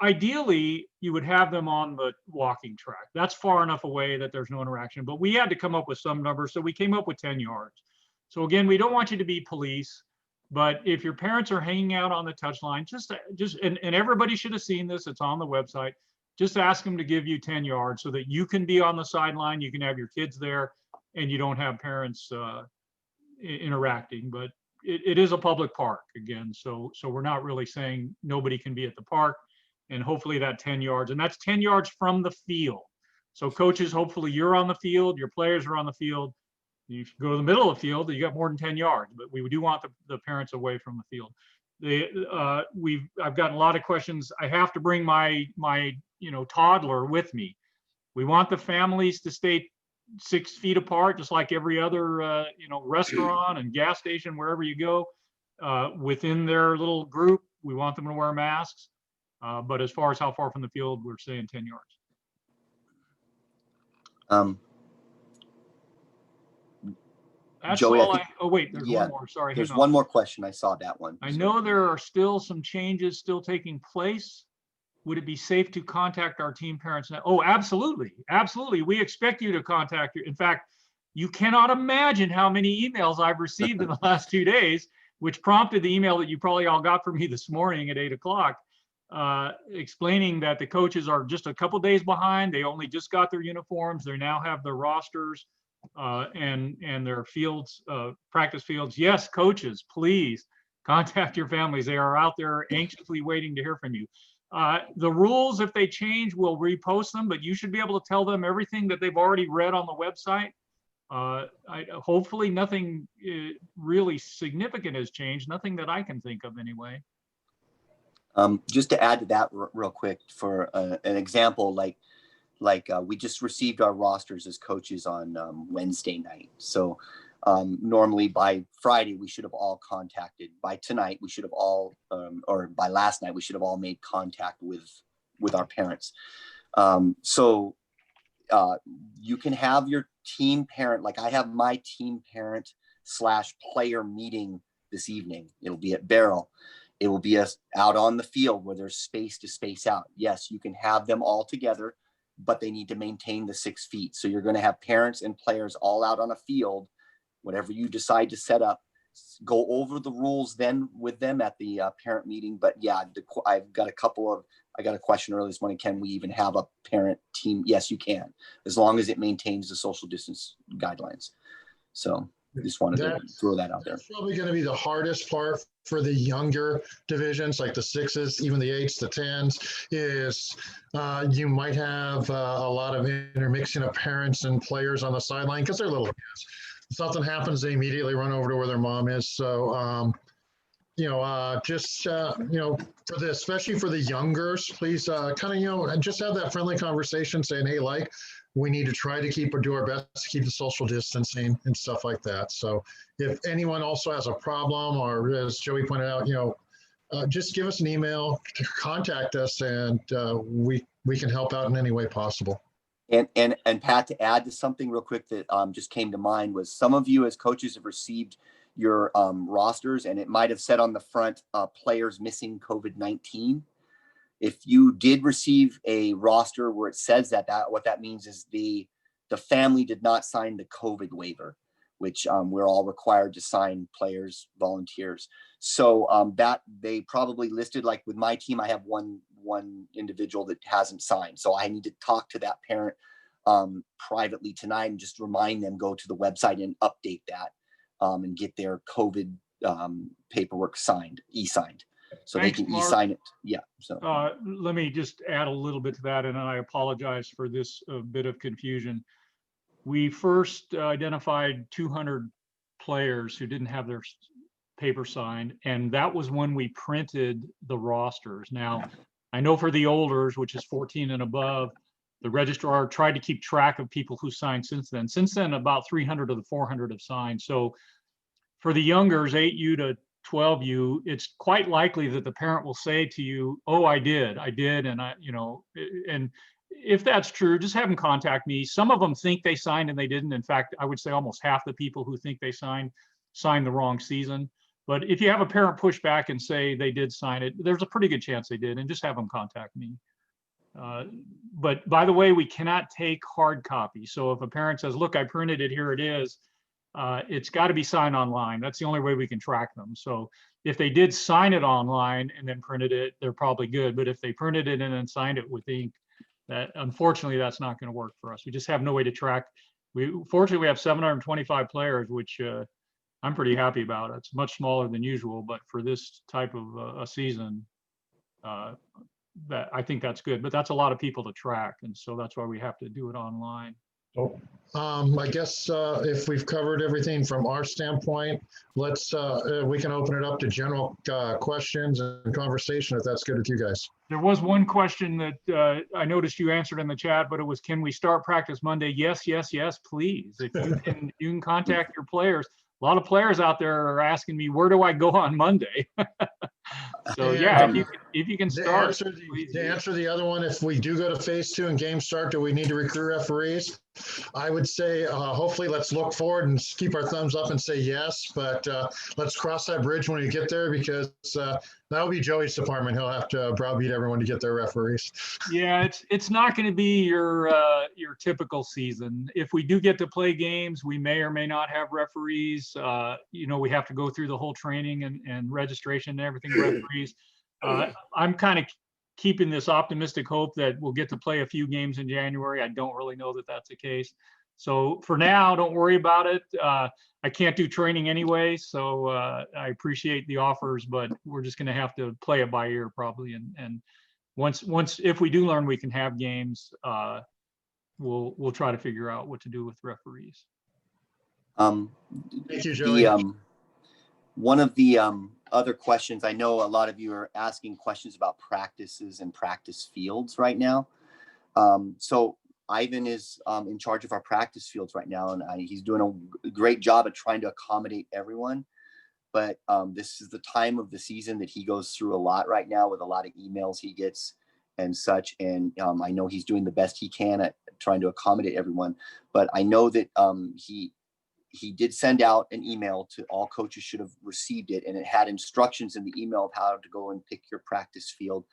ideally you would have them on the walking track. That's far enough away that there's no interaction, but we had to come up with some numbers, so we came up with 10 yards. So again, we don't want you to be police, but if your parents are hanging out on the touch line, and everybody should have seen this, it's on the website. Just ask them to give you 10 yards so that you can be on the sideline, you can have your kids there, and you don't have parents interacting. But it is a public park again, so we're not really saying nobody can be at the park. And hopefully that 10 yards, and that's 10 yards from the field. So coaches, hopefully you're on the field, your players are on the field. You should go to the middle of the field, you got more than 10 yards, but we do want the parents away from the field. I've gotten a lot of questions. I have to bring my toddler with me. We want the families to stay 6 feet apart, just like every other restaurant and gas station, wherever you go. Within their little group, we want them to wear masks. But as far as how far from the field, we're saying 10 yards. That's Joey, all oh wait, there's yeah, one more. Sorry. there's hang on. one more question. I saw that one. I know there are still some changes still taking place. Would it be safe to contact our team parents now? Oh, absolutely. Absolutely. We expect you to contact you. In fact, you cannot imagine how many emails I've received in the last 2 days, which prompted the email that you probably all got from me this morning at 8 o'clock, explaining that the coaches are just a couple days behind. They only just got their uniforms. They now have their rosters and their fields, practice fields. Yes, coaches, please contact your families. They are out there anxiously waiting to hear from you. The rules, if they change, we'll repost them, but you should be able to tell them everything that they've already read on the website. Hopefully nothing really significant has changed, nothing that I can think of anyway. Just to add to that real quick, for an example, like we just received our rosters as coaches on Wednesday night. So normally by Friday, we should have all contacted. By tonight, we should have all, or by last night, we should have all made contact with our parents. So you can have your team parent, like I have my team parent / player meeting this evening. It'll be at Barrel. It will be out on the field where there's space to space out. Yes, you can have them all together, but they need to maintain the 6 feet. So you're going to have parents and players all out on a field. Whatever you decide to set up, go over the rules then with them at the parent meeting. But yeah, I got a question earlier this morning. Can we even have a parent team? Yes, you can, as long as it maintains the social distance guidelines. So just wanted to throw that out there. That's probably going to be the hardest part for the younger divisions, like the 6s, even the 8s, the 10s, is you might have a lot of intermixing of parents and players on the sideline because they're little kids. If something happens, they immediately run over to where their mom is. So, for the, especially for the youngers, please just have that friendly conversation saying, hey, we need to try to do our best to keep the social distancing and stuff like that. So if anyone also has a problem, or as Joey pointed out, just give us an email to contact us, and we can help out in any way possible. And Pat, to add to something real quick that just came to mind, was some of you as coaches have received your rosters, and it might have said on the front, players missing COVID-19. If you did receive a roster where it says that what that means is the family did not sign the COVID waiver, which we're all required to sign, players, volunteers. So that they probably listed, like with my team, I have one individual that hasn't signed. So I need to talk to that parent privately tonight and just remind them, go to the website and update that and get their COVID paperwork signed, e-signed. So Thanks, they can Mark. e-sign it. Yeah. So Let me just add a little bit to that, and I apologize for this bit of confusion. We first identified 200 players who didn't have their paper signed, and that was when we printed the rosters. Now, I know for the olders, which is 14 and above, the registrar tried to keep track of people who signed since then. Since then, about 300 of the 400 have signed. So for the youngers, 8U to 12U, it's quite likely that the parent will say to you, oh, I did. And and if that's true, just have them contact me. Some of them think they signed and they didn't. In fact, I would say almost half the people who think they signed the wrong season. But if you have a parent push back and say they did sign it, there's a pretty good chance they did, and just have them contact me. But by the way, we cannot take hard copies. So if a parent says, look, I printed it, here it is, it's got to be signed online. That's the only way we can track them. So if they did sign it online and then printed it, they're probably good. But if they printed it and then signed it with ink, that unfortunately, that's not going to work for us. We just have no way to track. Fortunately, we have 725 players, which I'm pretty happy about. It's much smaller than usual, but for this type of a season, that I think that's good. But that's a lot of people to track, and so that's why we have to do it online. So, I guess if we've covered everything from our standpoint, we can open it up to general questions and conversation if that's good with you guys. There was one question that I noticed you answered in the chat, but it was, can we start practice Monday? Yes, yes, yes, please. If you can contact your players. A lot of players out there are asking me, where do I go on Monday? So yeah, if you can start. To answer the other one, if we do go to phase 2 and games start, do we need to recruit referees? I would say, hopefully let's look forward and keep our thumbs up and say yes, but let's cross that bridge when we get there, because that'll be Joey's department. He'll have to browbeat everyone to get their referees. Yeah, it's not going to be your typical season. If we do get to play games, we may or may not have referees. We have to go through the whole training and registration and everything. Referees. I'm kind of keeping this optimistic hope that we'll get to play a few games in January. I don't really know that that's the case. So for now, don't worry about it. I can't do training anyway, so I appreciate the offers, but we're just going to have to play it by ear probably. And once if we do learn we can have games, we'll try to figure out what to do with referees. Thank you, Joey. One of the other questions, I know a lot of you are asking questions about practices and practice fields right now. So Ivan is in charge of our practice fields right now, and he's doing a great job at trying to accommodate everyone. But this is the time of the season that he goes through a lot right now, with a lot of emails he gets and such. And I know he's doing the best he can at trying to accommodate everyone. But I know that he did send out an email to all coaches, should have received it, and it had instructions in the email of how to go and pick your practice field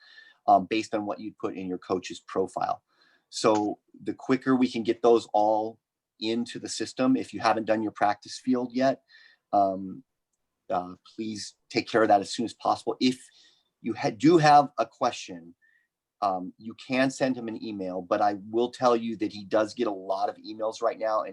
based on what you'd put in your coach's profile. So the quicker we can get those all into the system, if you haven't done your practice field yet, please take care of that as soon as possible. If you do have a question, you can send him an email, but I will tell you that he does get a lot of emails right now,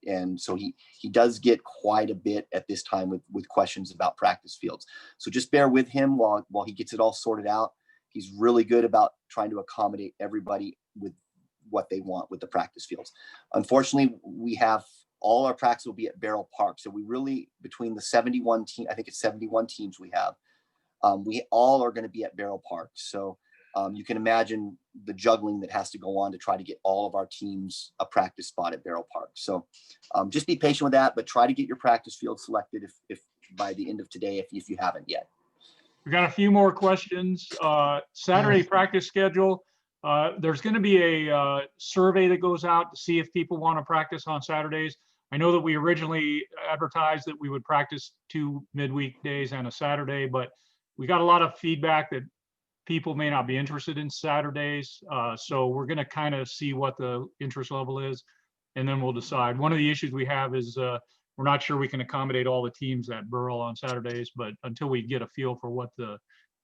and so he does get quite a bit at this time with questions about practice fields. So just bear with him while he gets it all sorted out. He's really good about trying to accommodate everybody with what they want with the practice fields. Unfortunately, we have all our practice will be at Barrel Park. So we really, between the 71 team, I think it's 71 teams we have, we all are going to be at Barrel Park. So you can imagine the juggling that has to go on to try to get all of our teams a practice spot at Barrel Park. So just be patient with that, but try to get your practice field selected if by the end of today, if you haven't yet. We got a few more questions. Saturday practice schedule. There's going to be a survey that goes out to see if people want to practice on Saturdays. I know that we originally advertised that we would practice 2 midweek days and a Saturday, but we got a lot of feedback that people may not be interested in Saturdays. So we're going to kind of see what the interest level is, and then we'll decide. One of the issues we have is we're not sure we can accommodate all the teams at Burrell on Saturdays, but until we get a feel for what the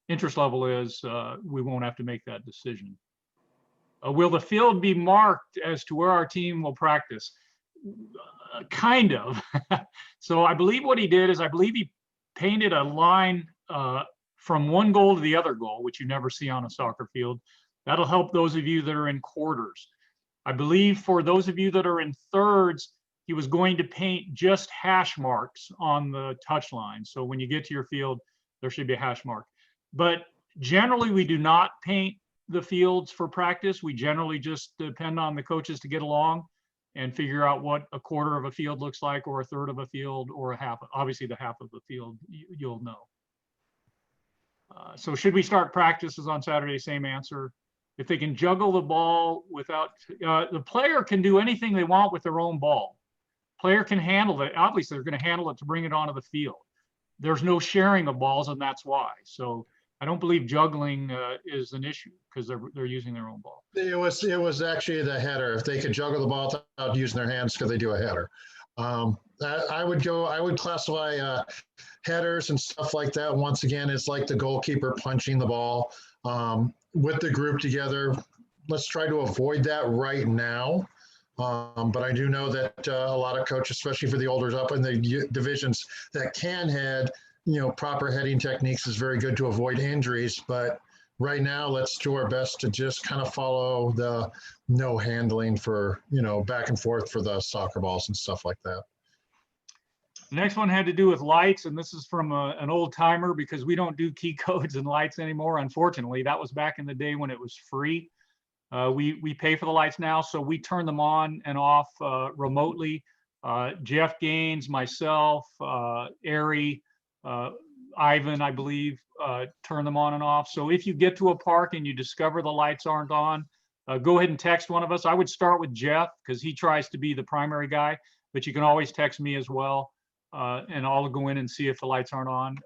interest level is, we won't have to make that decision. Will the field be marked as to where our team will practice? Kind of. So I believe what he did is, I believe he painted a line from one goal to the other goal, which you never see on a soccer field. That'll help those of you that are in quarters. I believe for those of you that are in thirds, he was going to paint just hash marks on the touch line. So when you get to your field, there should be a hash mark. But generally, we do not paint the fields for practice. We generally just depend on the coaches to get along and figure out what a quarter of a field looks like, or a third of a field, or a half. Obviously, the half of the field, you'll know. So should we start practices on Saturday? Same answer. If they can juggle the ball without, the player can do anything they want with their own ball. Player can handle it. Obviously, they're going to handle it to bring it onto the field. There's no sharing of balls, and that's why. So I don't believe juggling is an issue, because they're using their own ball. It was actually the header. If they could juggle the ball without using their hands, could they do a header? I would classify headers and stuff like that. Once again, it's like the goalkeeper punching the ball with the group together. Let's try to avoid that right now. But I do know that a lot of coaches, especially for the olders up in the divisions that can head, proper heading techniques is very good to avoid injuries. But right now, let's do our best to just kind of follow the no handling for, back and forth for the soccer balls and stuff like that. The next one had to do with lights, and this is from an old timer because we don't do key codes and lights anymore. Unfortunately, that was back in the day when it was free. We pay for the lights now, so we turn them on and off remotely. Jeff Gaines, myself, Ari, Ivan, I believe, turn them on and off. So if you get to a park and you discover the lights aren't on, go ahead and text one of us. I would start with Jeff because he tries to be the primary guy, but you can always text me as well. And I'll go in and see if the lights aren't on.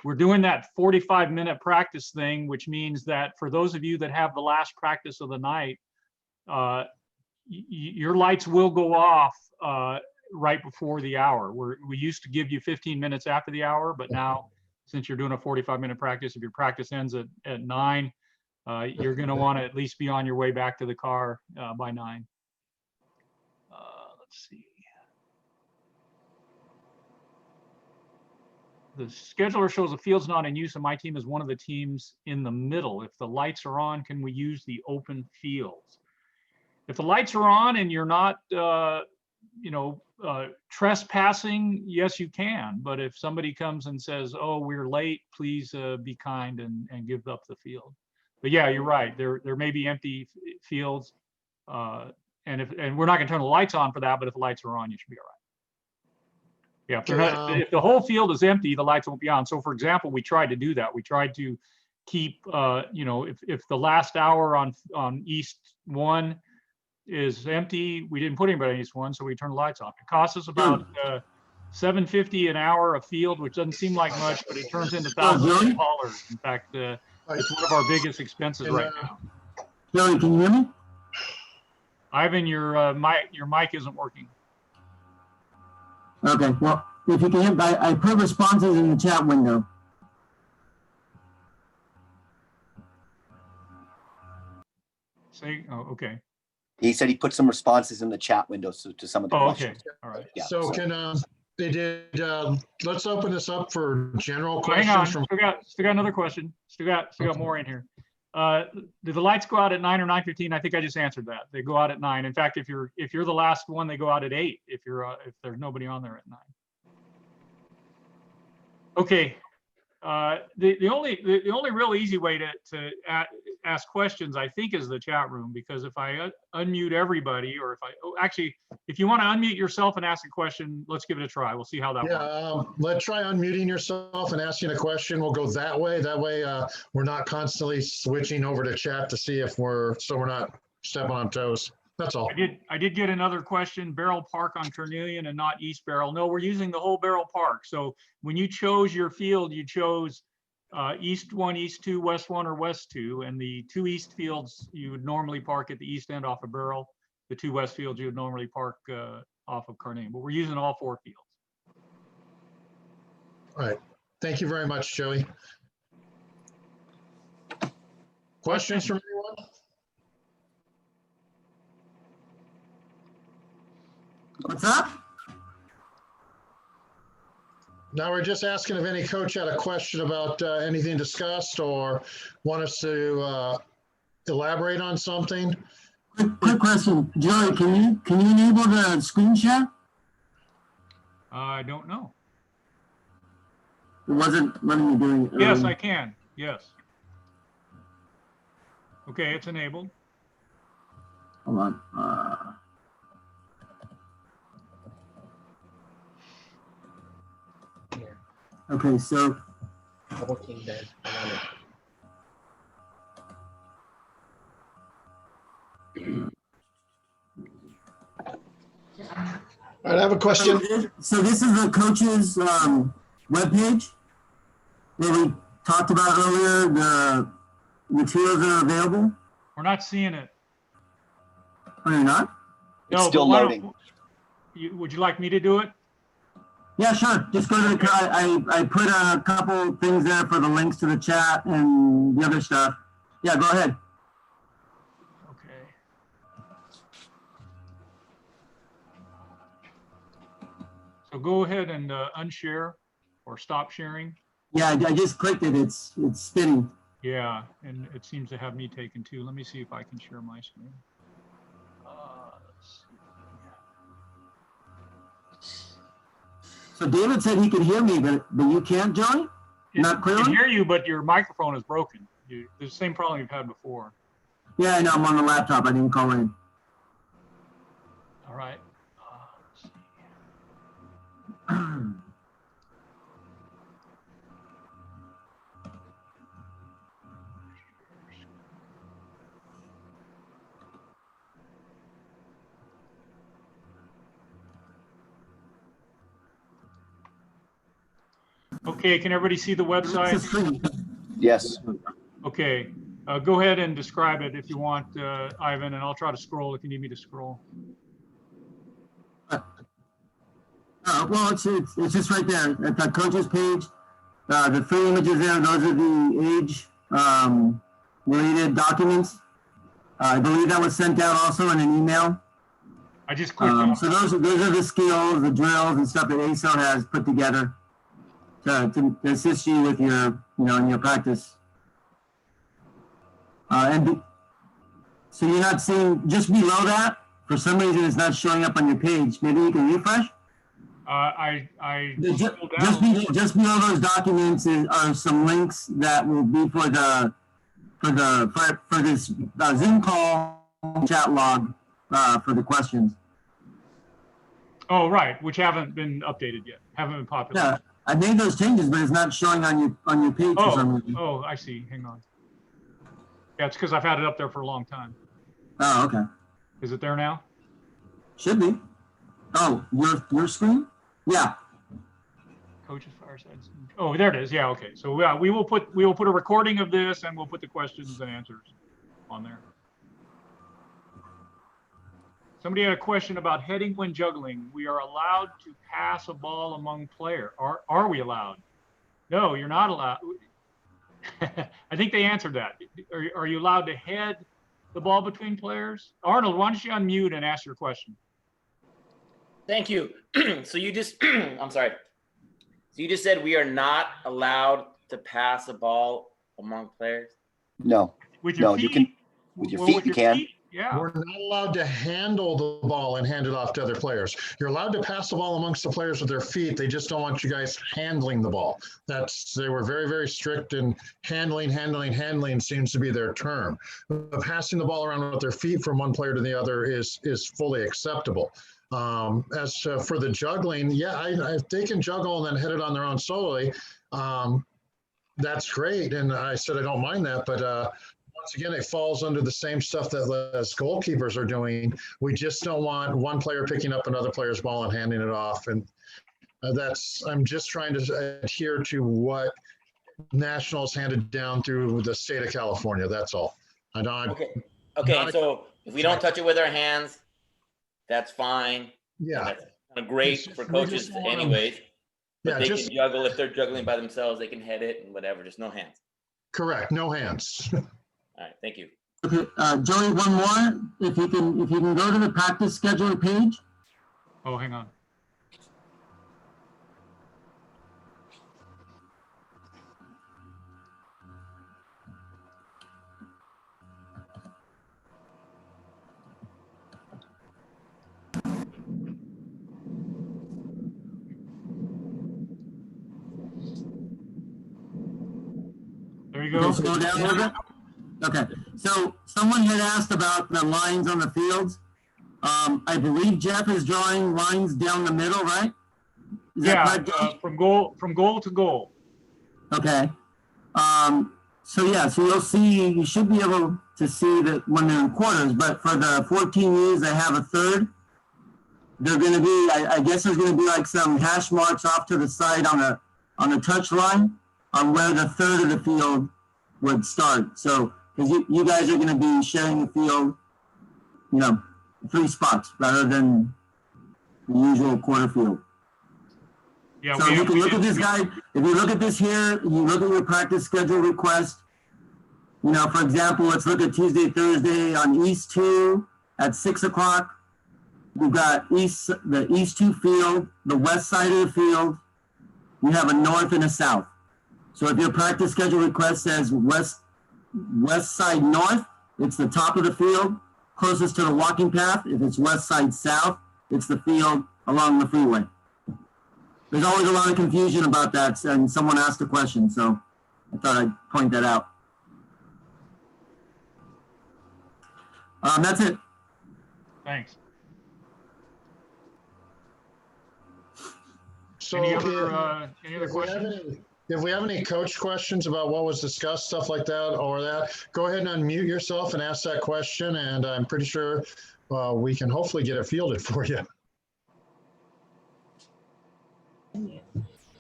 We're doing that 45-minute practice thing, which means that for those of you that have the last practice of the night, your lights will go off right before the hour. We used to give you 15 minutes after the hour, but now since you're doing a 45-minute practice, if your practice ends at 9, you're going to want to at least be on your way back to the car by 9. Let's see. The scheduler shows the field's not in use and my team is one of the teams in the middle. If the lights are on, can we use the open fields? If the lights are on and you're not, trespassing, yes, you can. But if somebody comes and says, oh, we're late, please be kind and give up the field. But yeah, you're right. There may be empty fields. And we're not going to turn the lights on for that, but if the lights are on, you should be all right. Yeah, if the whole field is empty, the lights won't be on. So for example, we tried to do that. We tried to keep, if the last hour on East 1 is empty, we didn't put anybody on East 1, so we turned the lights off. It costs us about $7.50 an hour a field, which doesn't seem like much, but it turns into thousands of dollars. In fact, it's one of our biggest expenses right now. Joey, can you hear me? Ivan, your mic isn't working. Okay, well, if you can, I put responses in the chat window. Say, oh, okay. He said he put some responses in the chat window to some of the Oh, okay. questions. All right. Yeah, So let's open this up for general questions. Hang on. From Still got another question. Still got more in here. Do the lights go out at 9 or 9:15? I think I just answered that. They go out at 9. In fact, if you're the last one, they go out at 8. If there's nobody on there at 9. Okay. The only real easy way to ask questions, I think, is the chat room, because if I unmute everybody, or if you want to unmute yourself and ask a question, let's give it a try. We'll see how that works. Let's try unmuting yourself and asking a question. We'll go that way. That way, we're not constantly switching over to chat to see if we're not stepping on toes. That's all. I did get another question. Barrel Park on Carnelian and not East Barrel. No, we're using the whole Barrel Park. So when you chose your field, you chose East 1, East 2, West 1, or West 2. And the 2 East fields, you would normally park at the East end off of Barrel. The 2 West fields, you would normally park off of Carnelian. But we're using all 4 fields. All right. Thank you very much, Joey. Questions from anyone? What's up? Now we're just asking if any coach had a question about anything discussed or want us to elaborate on something. Quick question, Joey. Can you enable the screen share? I don't know. It wasn't letting me do it. Yes, I can. Yes. Okay, it's enabled. Hold on. Okay, so Working there. All right, I have a question. So this is the coach's webpage that we talked about earlier. The materials that are available. We're not seeing it. Oh, you're not? It's still but why loading. would you like me to do it? Yeah, sure. Just go to the. I put a couple things there for the links to the chat and the other stuff. Yeah, go ahead. Okay. So go ahead and unshare or stop sharing. Yeah, I just clicked it. It's spinning. Yeah, and it seems to have me taken too. Let me see if I can share my screen. Let's see. So David said he could hear me, but you can't, Joey? Not I clearly? can hear you, but your microphone is broken. The same problem you've had before. Yeah, I know. I'm on the laptop. I didn't call in. All right. Let's see. Okay, can everybody see the It's a website? screen. Yes. Okay, go ahead and describe it if you want, Ivan, and I'll try to scroll if you need me to scroll. Well, it's just right there at the coaches page. The 3 images there, those are the age related documents. I believe that was sent out also in an email. I just clicked on So those are the skills, the drills and stuff that ASO has put together to assist you with your, in your practice. So you're not seeing, just below that, for some reason it's not showing up on your page. Maybe you can refresh? I Just, scrolled down. just below those documents are some links that will be for this Zoom call chat log for the questions. Oh, right, which haven't been updated yet, haven't been popular. Yeah, I made those changes, but it's not showing on your page for some reason. Oh, I see, hang on. Yeah, it's because I've had it up there for a long time. Oh, okay. Is it there now? Should be. Oh, your screen? Yeah. Coaches Fireside. Oh, there it is. Yeah, okay. So yeah, we will put a recording of this and we'll put the questions and answers on there. Somebody had a question about heading when juggling. We are allowed to pass a ball among players. Are we allowed? No, you're not allowed. I think they answered that. Are you allowed to head the ball between players? Arnold, why don't you unmute and ask your question? Thank you. So you just, I'm sorry. So you just said we are not allowed to pass a ball among players? No. With your No, feet? you can. With your feet, you can. Yeah. We're not allowed to handle the ball and hand it off to other players. You're allowed to pass the ball amongst the players with their feet. They just don't want you guys handling the ball. They were very, very strict in handling seems to be their term. But passing the ball around with their feet from one player to the other is fully acceptable. As for the juggling, yeah, if they can juggle and then hit it on their own solely, that's great. And I said I don't mind that, but once again, it falls under the same stuff that as goalkeepers are doing. We just don't want one player picking up another player's ball and handing it off. And I'm just trying to adhere to what Nationals handed down through the state of California. That's all. Okay. So if we don't touch it with our hands, that's fine. Yeah. That's kind of great for We coaches just want 'em- anyways. But Yeah, they just can juggle. If they're juggling by themselves, they can head it and whatever, just no hands. correct. No hands. All right, thank you. Okay, Joey, one more. If you can go to the practice schedule page. Oh, hang on. There you go. Okay, scroll down a little bit. Okay, so someone had asked about the lines on the fields. I believe Jeff is drawing lines down the middle, right? Is that Yeah, correct, Jeff? from goal to goal. Okay. So yeah, so you should be able to see that when they're in quarters, but for the 14 U's, they have a third. They're going to be, I guess there's going to be like some hash marks off to the side on the touch line on where the third of the field would start. So, because you guys are going to be sharing the field, 3 spots rather than the usual quarter field. Yeah, So you can look at this guy. If you look at this here, you look at your practice schedule request. For example, let's look at Tuesday, Thursday on East 2 at 6 o'clock. We've got the East 2 field, the west side of the field. We have a north and a south. So if your practice schedule request says west side north, it's the top of the field, closest to the walking path. If it's west side south, it's the field along the freeway. There's always a lot of confusion about that, and someone asked a question, so I thought I'd point that out. That's it. Thanks. So Any if other we have questions? if we have any coach questions about what was discussed, stuff like that, or that, go ahead and unmute yourself and ask that question, and I'm pretty sure we can hopefully get it fielded for you.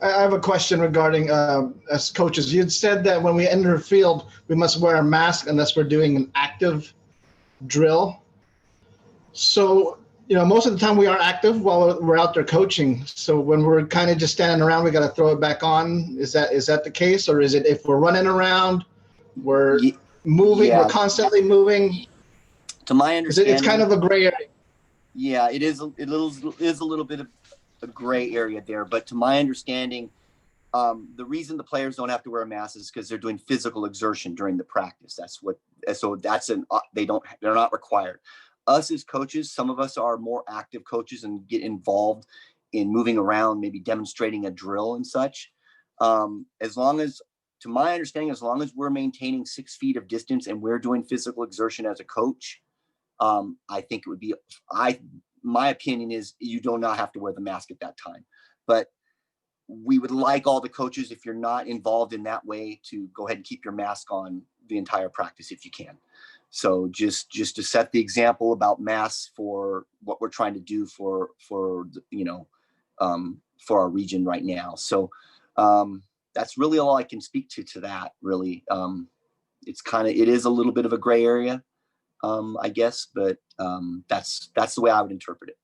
I have a question regarding as coaches. You'd said that when we enter a field, we must wear a mask unless we're doing an active drill. So, most of the time we are active while we're out there coaching. So when we're kind of just standing around, we got to throw it back on. Is that the case, or is it if we're running around, we're moving, Yeah. we're constantly moving? To my understanding, It's kind of a gray area. yeah, it is a little bit of a gray area there. But to my understanding, the reason the players don't have to wear a mask is because they're doing physical exertion during the practice. They're not required. Us as coaches, some of us are more active coaches and get involved in moving around, maybe demonstrating a drill and such. As long as, to my understanding, as long as we're maintaining 6 feet of distance and we're doing physical exertion as a coach, I think it would be, my opinion is you do not have to wear the mask at that time. But we would like all the coaches, if you're not involved in that way, to go ahead and keep your mask on the entire practice if you can. So just to set the example about masks for what we're trying to do for our region right now. So that's really all I can speak to that. Really, it is a little bit of a gray area, I guess, but that's the way I would interpret it.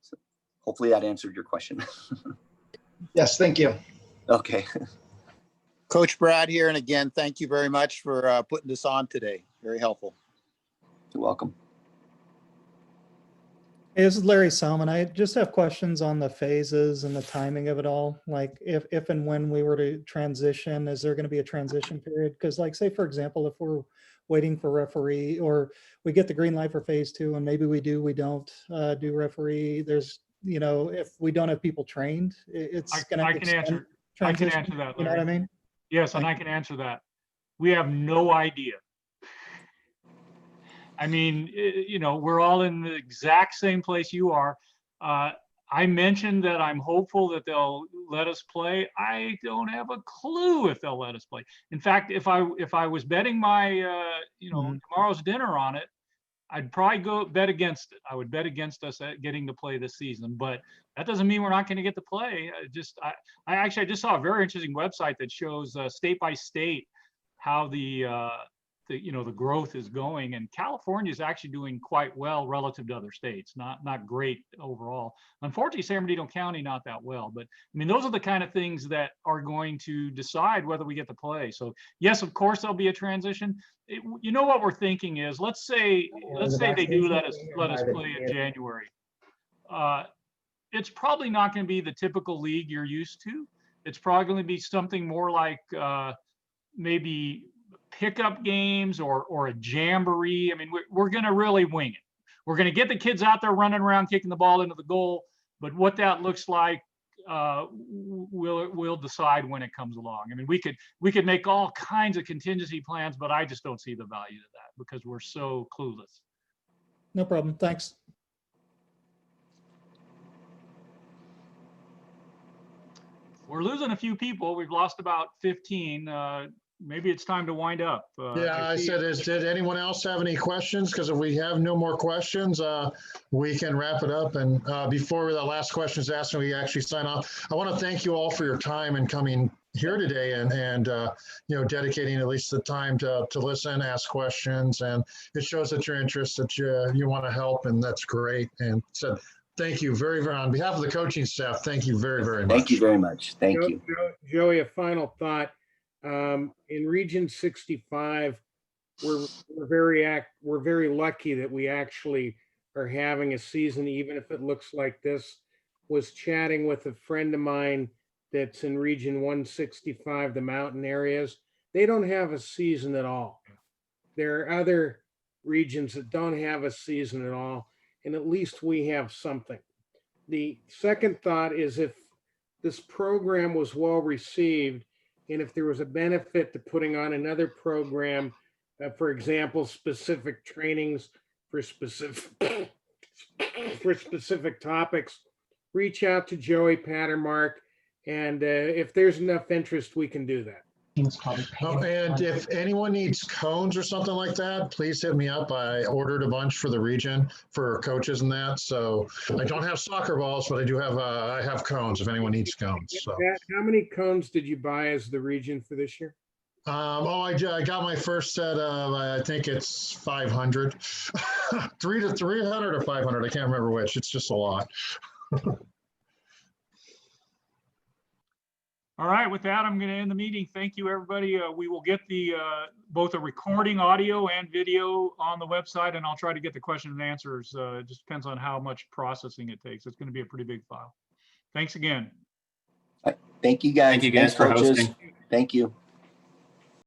So hopefully that answered your question. Yes, thank you. Okay. Coach Brad here, and again, thank you very much for putting this on today. Very helpful. You're welcome. Hey, this is Larry Salmon. I just have questions on the phases and the timing of it all. Like if and when we were to transition, is there going to be a transition period? Because like, say, for example, if we're waiting for referee or we get the green light for phase 2 and maybe we don't do referee, there's, if we don't have people trained, it's going to I can answer that, You know what I mean? Yes, and I can answer that. We have no idea. I mean, we're all in the exact same place you are. I mentioned that I'm hopeful that they'll let us play. I don't have a clue if they'll let us play. In fact, if I was betting my, tomorrow's dinner on it, I'd probably go bet against it. I would bet against us at getting to play this season, but that doesn't mean we're not going to get to play. I just saw a very interesting website that shows state by state how the growth is going, and California is actually doing quite well relative to other states. Not great overall. Unfortunately, San Bernardino County not that well. But I mean, those are the kind of things that are going to decide whether we get to play. So yes, of course there'll be a transition. What we're thinking is, let's say they do let us play in January. It's probably not going to be the typical league you're used to. It's probably going to be something more like maybe pickup games or a jamboree. I mean, we're going to really wing it. We're going to get the kids out there running around, kicking the ball into the goal. But what that looks like, we'll decide when it comes along. I mean, we could make all kinds of contingency plans, but I just don't see the value to that because we're so clueless. No problem. Thanks. We're losing a few people. We've lost about 15. Maybe it's time to wind up. I said, did anyone else have any questions? Because if we have no more questions, we can wrap it up. And before the last question is asked and we actually sign off, I want to thank you all for your time and coming here today and dedicating at least the time to listen, ask questions. And it shows that you're interested, that you want to help, and that's great. And so thank you very, very, on behalf of the coaching staff, thank you very, very much. Thank you very much. Thank you. Joey, a final thought. In Region 65, we're very lucky that we actually are having a season, even if it looks like this. Was chatting with a friend of mine that's in Region 165, the mountain areas, they don't have a season at all. There are other regions that don't have a season at all, and at least we have something. The second thought is if this program was well received, and if there was a benefit to putting on another program, for example, specific trainings for specific for specific topics, reach out to Joey, Pat, or Mark, and if there's enough interest, we can do that. Oh, and if anyone needs cones or something like that, please hit me up. I ordered a bunch for the region for coaches and that. So I don't have soccer balls, but I do have, I have cones if anyone needs cones. So, Pat, how many cones did you buy as the region for this year? I got my first set of, I think it's 500, 300 or 500. I can't remember which. It's just a lot. All right, with that, I'm going to end the meeting. Thank you, everybody. We will get the both a recording audio and video on the website, and I'll try to get the question and answers. It just depends on how much processing it takes. It's going to be a pretty big file. Thanks again. Thank you guys. Thank you guys for coaches. hosting. Thank you.